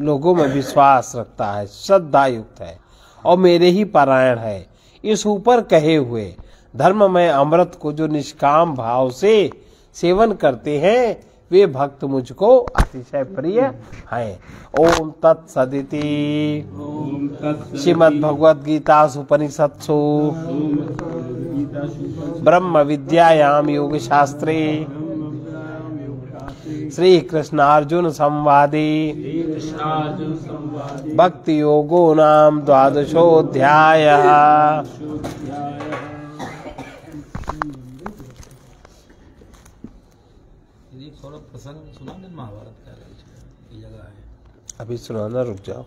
A: लोगों में विश्वास रखता है, श्रद्धा युक्त है और मेरे ही पारायण है, इस ऊपर कहे हुए धर्ममय अमृत को जो निष्काम भाव से सेवन करते हैं वे भक्त मुझको अतिशय प्रिय हैं। ओम तत्सदिति श्रीमद् भगवद गीता उपनिषत्सु ब्रह्म विद्यायाम योग शास्त्रे श्री कृष्णार्जुन संवादे भक्ति योगो नाम द्वादशोऽध्यायः।
B: थोड़ा प्रसंग सुना दे महाभारत का, ये जगह है
A: अभी सुनाना, रुक जाओ।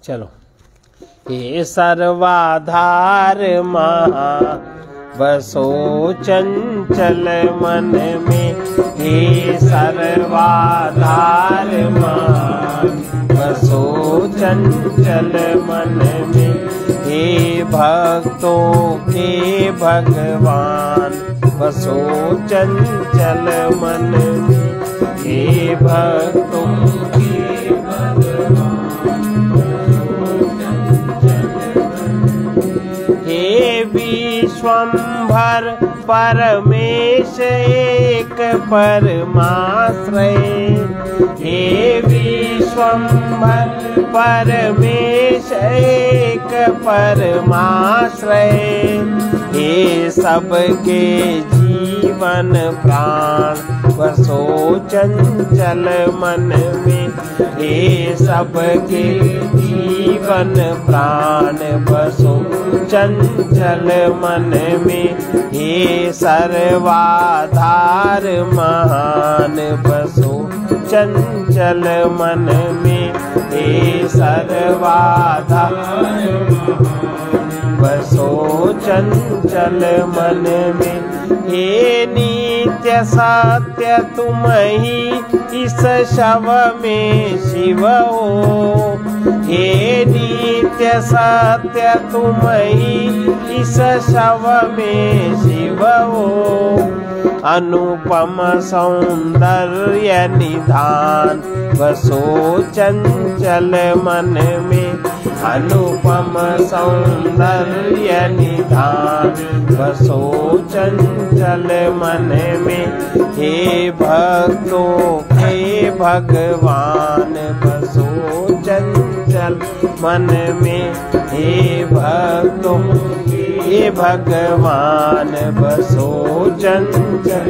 A: चलो। हे सर्वाधार महा बसो चंचल मन में, हे सर्वाधार महा बसो चंचल मन में, हे भक्तों के भगवान बसो चंचल मन में, हे भक्तों के भगवान हे विश्वंभर परमेश एक परमाश्रय, हे विश्वंभर परमेश एक परमाश्रय, हे सबके जीवन प्राण बसो चंचल मन में, हे सबके जीवन प्राण बसो चंचल मन में, हे सर्वाधार महान बसो चंचल मन में, हे सर्वाधार बसो चंचल मन में, हे नित्य सत्य तुम ही इस शव में शिव हो, हे नित्य सत्य तुम ही इस शव में शिव हो, अनुपम सौंदर्य निधान बसो चंचल मन में, अनुपम सौंदर्य निधान बसो चंचल मन में। हे भक्तों हे भगवान बसो चंचल मन में। हे भक्तों हे भगवान बसो चंचल।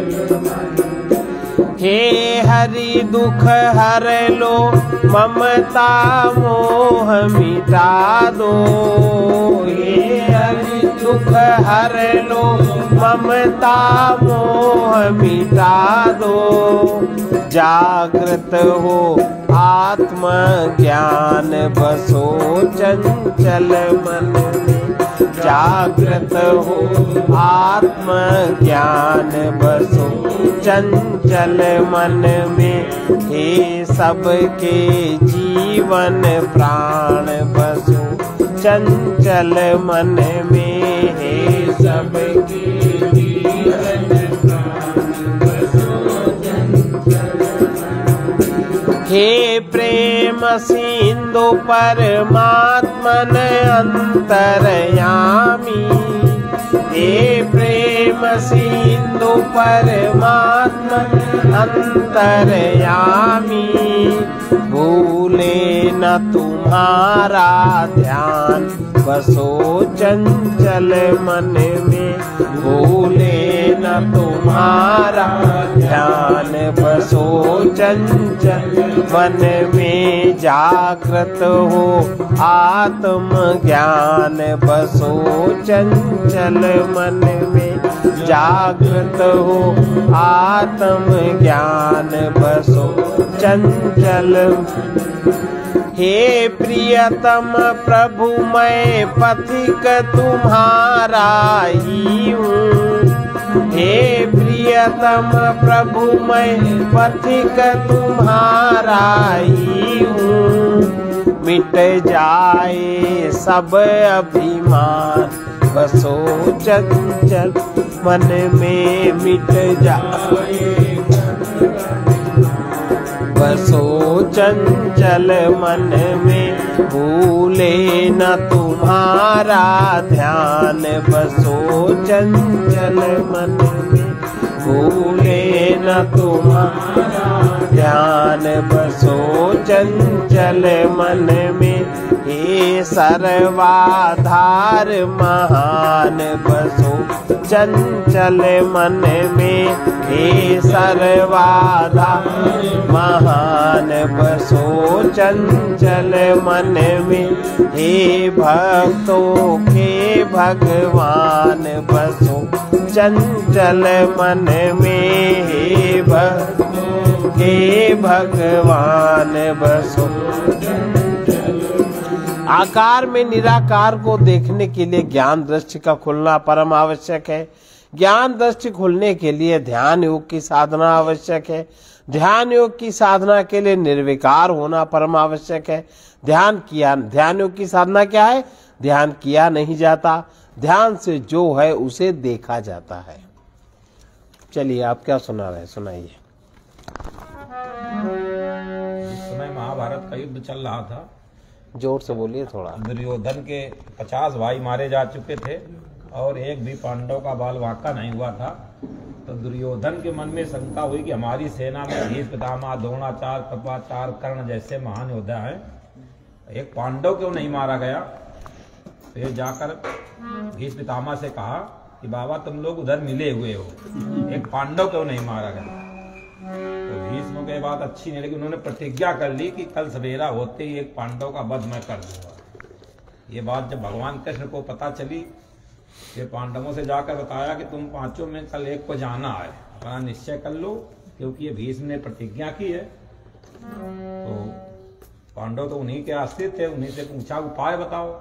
A: हे हरि दुख हर लो ममता मोह मिटा दो। हे हरि दुख हर लो ममता मोह मिटा दो। जागृत हो आत्म ज्ञान बसो चंचल मन में। जागृत हो आत्म ज्ञान बसो चंचल मन में। हे सबके जीवन प्राण बसो चंचल मन में। हे सबके जीवन प्राण बसो चंचल। हे प्रेम सिंधु परमात्मन अंतरयामी। हे प्रेम सिंधु परमात्मन अंतरयामी। भूले न तुम्हारा ध्यान बसो चंचल मन में। भूले न तुम्हारा ध्यान बसो चंचल मन में। जागृत हो आत्म ज्ञान बसो चंचल मन में। जागृत हो आत्म ज्ञान बसो चंचल। हे प्रियतम प्रभु मैं पथिक तुम्हारा ही हूँ। हे प्रियतम प्रभु मैं पथिक तुम्हारा ही हूँ। मिट जाए सब अभिमान बसो चंचल मन में। मिट जाए बसो चंचल मन में। भूले न तुम्हारा ध्यान बसो चंचल मन में। भूले न तुम्हारा ध्यान बसो चंचल मन में। हे सर्वाधार महान बसो चंचल मन में। हे सर्वाधार महान बसो चंचल मन में। हे भक्तों के भगवान बसो चंचल मन में। हे भक्तों के भगवान बसो। आकार में निराकार को देखने के लिए ज्ञान दृष्टि का खुलना परम आवश्यक है। ज्ञान दृष्टि खुलने के लिए ध्यान योग की साधना आवश्यक है। ध्यान योग की साधना के लिए निर्विकार होना परम आवश्यक है। ध्यान योग की साधना क्या है? ध्यान किया नहीं जाता, ध्यान से जो है उसे देखा जाता है। चलिए आप क्या सुना रहे, सुनाइए।
B: इस समय महाभारत का युद्ध चल रहा था।
A: जोर से बोलिए थोड़ा।
B: दुर्योधन के 50 भाई मारे जा चुके थे और एक भी पांडव का बाल वाका नहीं हुआ था। तो दुर्योधन के मन में शंका हुई कि हमारी सेना में भीष्म पितामह, द्रोणाचार्य, कृपाचार्य, कर्ण जैसे महान योद्धा हैं, एक पांडव क्यों नहीं मारा गया। फिर जाकर भीष्म पितामह से कहा कि बाबा तुम लोग उधर मिले हुए हो, एक पांडव क्यों नहीं मारा गया। तो भीष्म के बात अच्छी नहीं लगी। उन्होंने प्रतिज्ञा कर ली कि कल सवेरा होते ही एक पांडव का वध मैं कर दूंगा। ये बात जब भगवान कृष्ण को पता चली, फिर पांडवों से जाकर बताया कि तुम पांचों में कल एक को जाना है, अपना निश्चय कर लो, क्योंकि ये भीष्म ने प्रतिज्ञा की है। तो पांडव तो उन्हीं के आश्रित थे, उन्हीं से पूछा उपाय बताओ।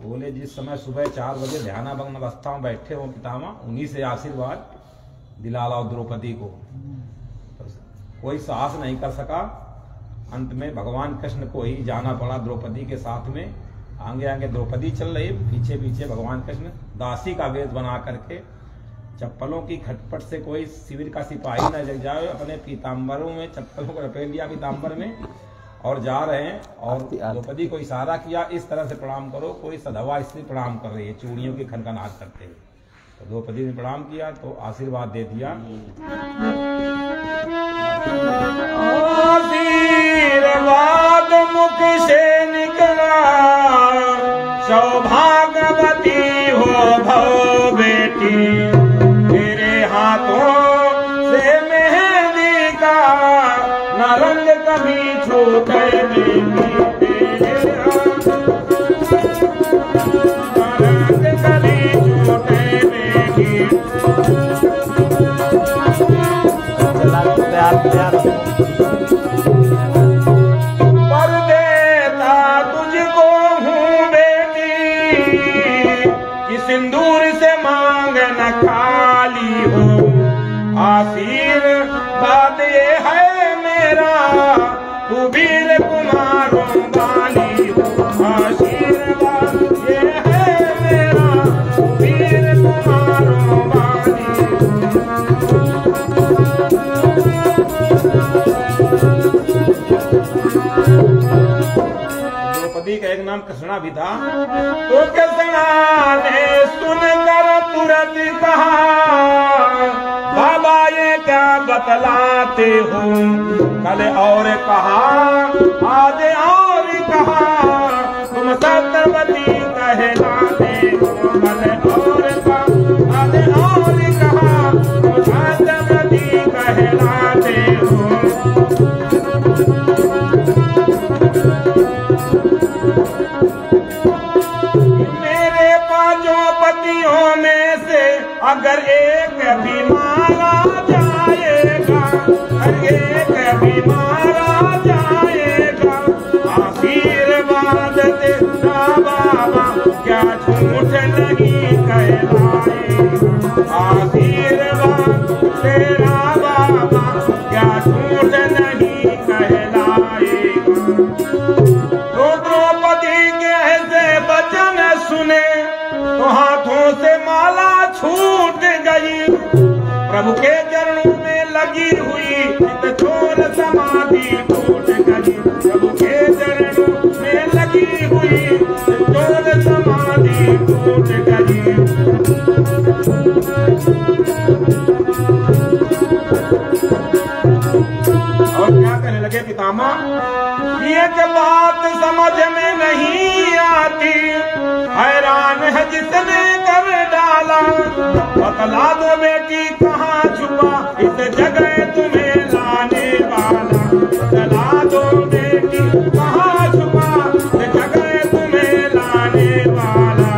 B: बोले जिस समय सुबह 4 बजे ध्यानाभग्न अवस्था में बैठे हो पितामह, उन्हीं से आशीर्वाद दिला लाओ द्रौपदी को। तो कोई साहस नहीं कर सका, अंत में भगवान कृष्ण को ही जाना पड़ा द्रौपदी के साथ में। आगे आगे द्रौपदी चल रही, पीछे पीछे भगवान कृष्ण दासी का वेश बना करके, चप्पलों की खटपट से कोई शिविर का सिपाही न जग जाए, अपने पीताम्बरों में चप्पलों को लपेट लिया पीताम्बर में और जा रहे हैं और द्रौपदी को इशारा किया, इस तरह से प्रणाम करो, कोई सधवा स्त्री प्रणाम कर रही है चूड़ियों की खनखनाहट करते हुए। तो द्रौपदी ने प्रणाम किया तो आशीर्वाद दे दिया। आशीर्वाद मुख से निकला, सौभाग्यवती हो भव बेटी, तेरे हाथों से मेहंदी का न रंग कभी छूटे बेटी, तेरे हाथ न रंग कभी छूटे बेटी। पर देता तुझको हूँ बेटी कि सिंदूर से मांग न खाली हो, आशीर्वाद ये है मेरा तू वीर कुमारों वाली हो, आशीर्वाद ये है मेरा तू वीर कुमारों वाली हो। द्रौपदी का एक नाम कृष्णा भी था। तो कृष्णा ने सुनकर तुरंत कहा, बाबा ये क्या बतलाते हो, कल और कहा आज और कहा, तुम सत्यवती कहलाते हो, कल और कहा आज और कहा, तुम सत्यवती कहलाते हो। मेरे पांचों पतियों में से अगर एक भी मारा जाएगा, अगर एक भी मारा जाएगा, आशीर्वाद तेरा बाबा क्या झूठ नहीं कहलाएगा, आशीर्वाद तेरा बाबा क्या झूठ नहीं कहलाएगा। तो द्रौपदी के ऐसे वचन सुने तो हाथों से माला छूट गई, प्रभु के चरणों में लगी हुई चोर समाधि टूट गई, प्रभु के चरणों में लगी हुई चोर समाधि टूट गई। और क्या कहने लगे पितामह, एक बात समझ में नहीं आती, हैरान है जिसने कर डाला, बतला दो बेटी कहाँ छुपा इस जगह तुम्हें लाने वाला, बतला दो बेटी कहाँ छुपा इस जगह तुम्हें लाने वाला।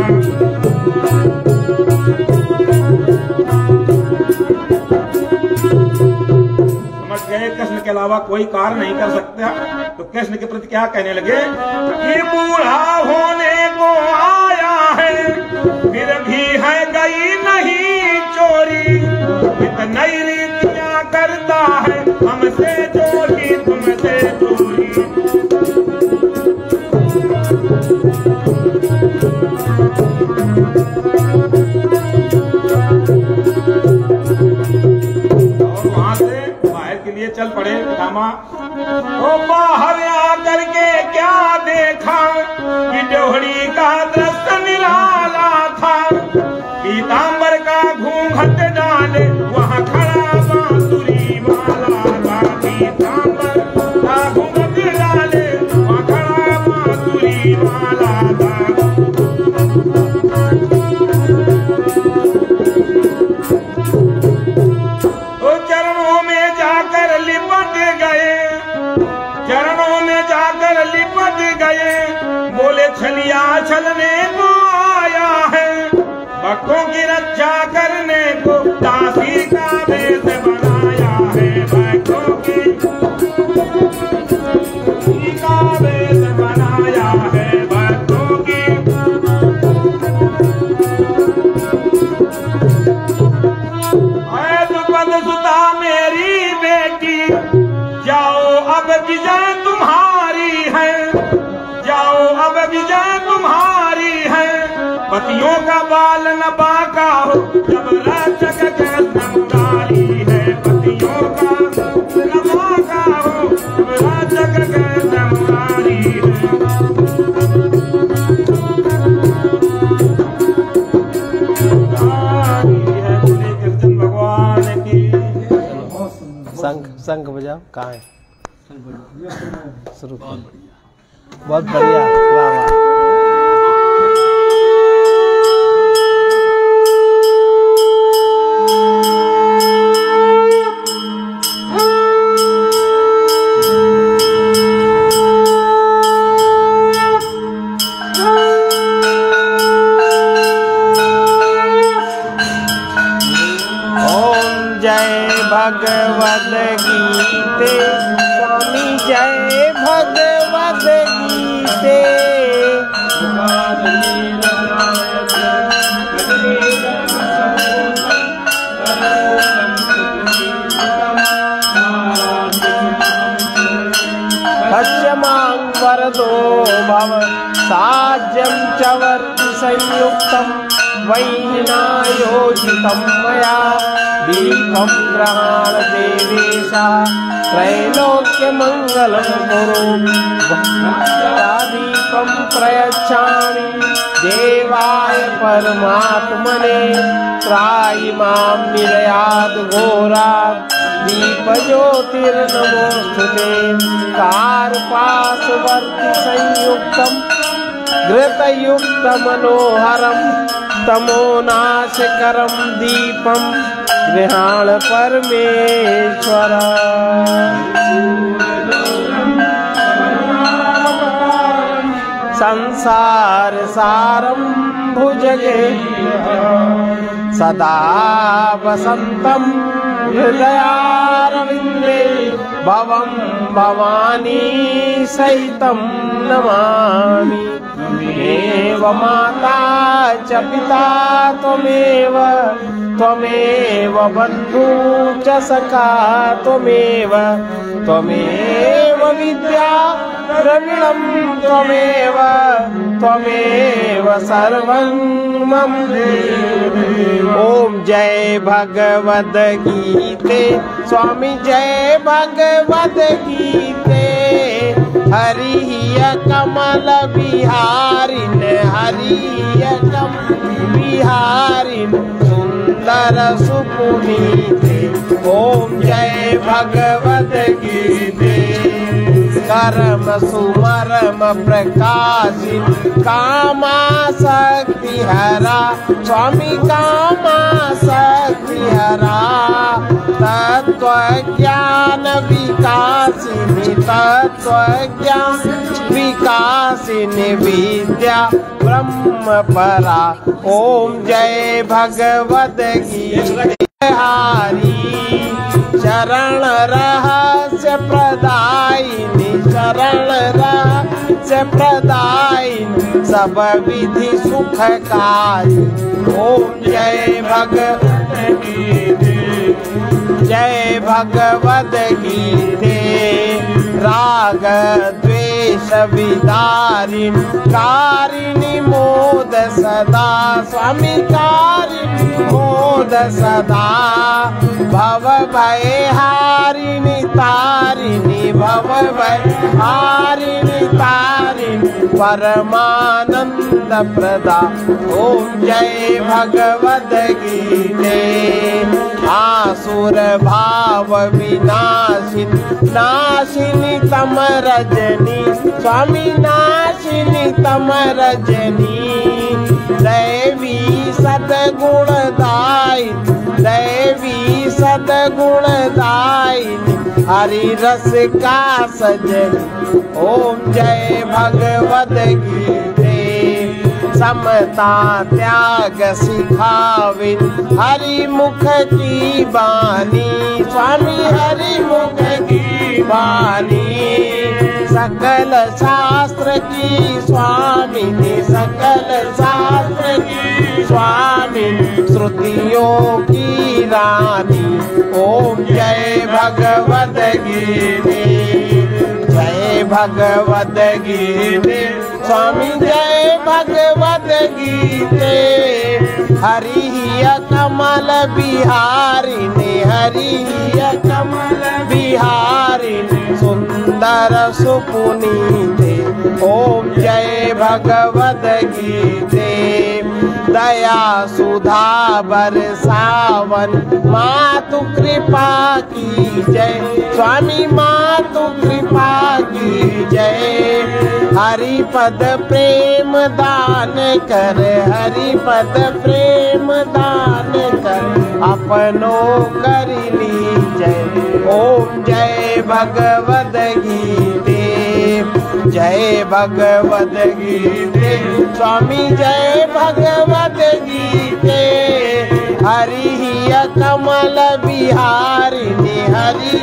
B: समझ गए कृष्ण के अलावा कोई कार्य नहीं कर सकता। तो कृष्ण के प्रति क्या कहने लगे, ये बूढ़ा होने को आया है फिर भी है गई नहीं चोरी, नई रीतियां करता है हमसे चोरी तुमसे चोरी। और वहां से बाहर के लिए चल पड़े पितामह। तो बाहर आकर के क्या देखा कि डोहड़ी का दृश्य निराला था, पीताम्बर का घूंघट डाले वहाँ खड़ा बांसुरी वाला था, पीताम्बर का घूंघट डाले वहाँ खड़ा बांसुरी वाला था। तो चरणों में जाकर लिपट गए, चरणों में जाकर लिपट गए, बोले छलिया छलने को आया है, भक्तों की रक्षा करने को दासी का वेश बनाया है, भक्तों की का वेश बनाया है, भक्तों की। द्रुपद सुता मेरी बेटी, जाओ अब विजय तुम्हारी है, जाओ अब विजय तुम्हारी है, पतियों का बाल न बांका हो जब रक्षक कृष्ण मुरारी है, पतियों का न बांका हो जब रक्षक कृष्ण
A: शंख बजाओ। कहाँ है? शुरू करो। बहुत बढ़िया, वाह वाह। भगवद गीते स्वामी जय भगवद गीते। पश्यमां वरदो भव साज्यं च वर्ति संयुक्तं वैनायोजितं मया दीपं ग्रहाण देवेशा त्रैलोक्यमङ्गलं कुरु। दीपं प्रयच्छामि देवाय परमात्मने त्रायिमां निरयाद् घोरात् दीपज्योतिर्नमोस्तुते। कार्पासवर्ति संयुक्तं घृतयुक्तमनोहरं तमोनाशकरं दीपं गृहाण परमेश्वर। संसार सारं भुजगे सदा वसन्तं हृदयारविन्दे भवं भवानी सहितं नमामि। त्वमेव माता च पिता त्वमेव त्वमेव बन्धु च सखा त्वमेव त्वमेव विद्या द्रविणं त्वमेव त्वमेव सर्वं मम। ओम जय भगवद गीते स्वामी जय भगवद गीते। हरिय कमल बिहारिन हरिय कमल बिहारिन सुंदर सुपुनीते। ओम जय भगवद गीते। कर्म सुमरम प्रकाशिन कामा शक्ति हरा स्वामी कामा शक्ति हरा। तत्व ज्ञान विकासिनी तत्व ज्ञान विकासिनी विद्या ब्रह्म परा। ओम जय भगवद गीते। हारी शरण रहस्य प्रदायिनी शरण रहस्य प्रदायिनी सब विधि सुखकारी। ओम जय भगवद गीते जय भगवद गीते। राग द्वेष विदारिणी कारिणी मोद सदा स्वामी कारिणी मोद सदा। भव भय हारिणी तारिणी भव भय हारिणी तारिणी परमानंद प्रदा। ओम जय भगवद गीते। आसुर भाव विनाशिनी नाशिनी तम रजनी स्वामी नाशिनी तम रजनी। दैवी सद्गुणदायिनी दैवी सद्गुणदायिनी हरि रस का सजनी। ओम जय भगवद गीते। समता त्याग सिखाविन हरि मुख की बानी स्वामी हरि मुख की बानी। सकल शास्त्र की स्वामिनी सकल शास्त्र की स्वामिनी श्रुतियों की रानी। ओम जय भगवद गीते जय भगवद गीते स्वामी जय भगवद गीते। हरिय कमल बिहारिणी हरिय कमल बिहारिणी सुंदर सुपुनीते। ओम जय भगवद गीते। दया सुधा बरसावन मातु कृपा की जय। स्वामी मातु कृपा की जय। हरिपद प्रेम दान कर, हरिपद प्रेम दान कर, अपनो कर ली जय। ओम जय भगवद गीते, जय भगवद गीते। स्वामी जय भगवद गीते। हरि कमल बिहारिणी, हरि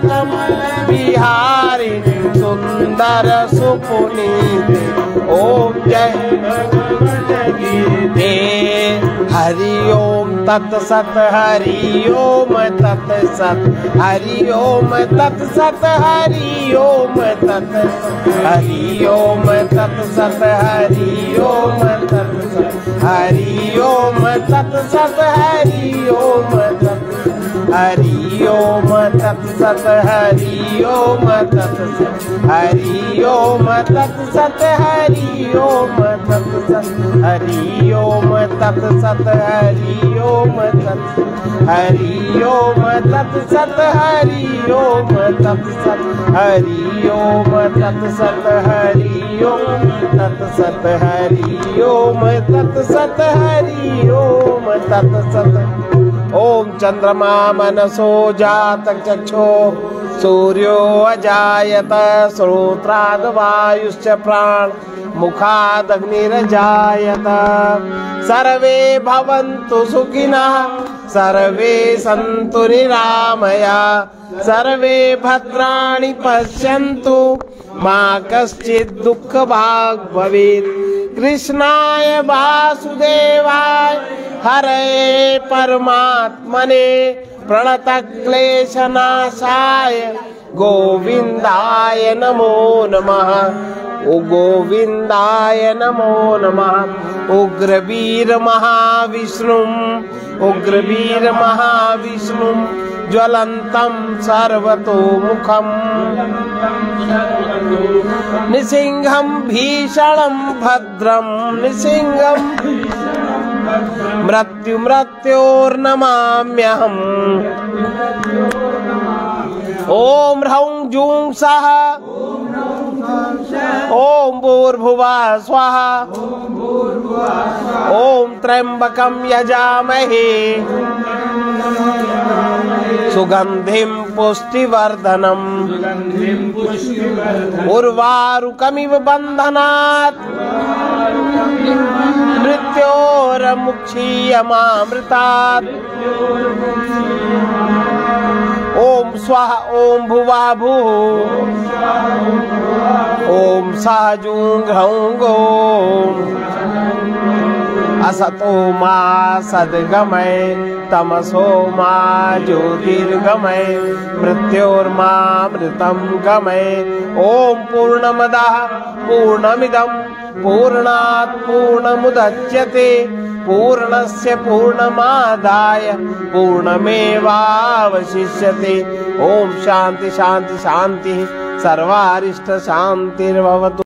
A: कमल बिहारिणी, सुंदर सुपुनीत। ओम जय भगवद गीते। हरि ओम तत्सत, हरि ओम तत्सत, हरि ओम तत्सत, हरि ओम तत्सत, हरि ओम तत्सत, हरि ओम तत्सत, हरि ओम तत्सत, हरि ओम तत्सत, हरि ओम तत्सत, हरि ओम तत्सत, हरि ओम तत्सत, हरि ओम तत्सत, हरि ओम तत्सत, हरि ओम तत्सत, हरि ओम तत्सत, हरि ओम तत्सत, हरि ओम तत्सत, हरि ओम तत्सत, हरि ओम तत्सत, हरि ओम तत्सत। ओम चंद्रमा मनसो जात चक्षो सूर्यो अजायत श्रोत्राद वायुश्च प्राण मुखादग्निरजायत। सर्वे भवन्तु सुखिनः, सर्वे सन्तु निरामया, सर्वे भद्राणि पश्यन्तु मा कश्चित् दुःखभाग् भवेत्। कृष्णाय वासुदेवाय हरे परमात्मने प्रणतक्लेशनाशाय गोविन्दाय नमो नमः। ओ गोविन्दाय नमो नमः। उग्रवीर महाविष्णुम्, उग्रवीर महाविष्णुम् ज्वलन्तं सर्वतोमुखम्, निसिंहं भीषणं भद्रं, निसिंहं मृत्योर्नमाम्यहम्। ओम ह्रौं जूं सः, ओम भूर्भुवः स्वः, ओम त्र्यंबकं यजामहे सुगंधिं पुष्टिवर्धनम्। उर्वारुकमिव बन्धनात् मृत्योर्मुक्षीयमामृतात्। ओम स्वः ओम भुवः भुः, ओम सः जूं ह्रौं गोम्। असतो मा सद्गमय, तमसो मा ज्योतिर्गमय, मृत्योर्मामृतं गमय। ओम पूर्णमदः पूर्णमिदं पूर्णात् पूर्णमुदच्यते, पूर्णस्य पूर्णमादाय पूर्णमेवावशिष्यते। ओम शांति शांति शांति, सर्वारिष्ट शांतिर्भवतु।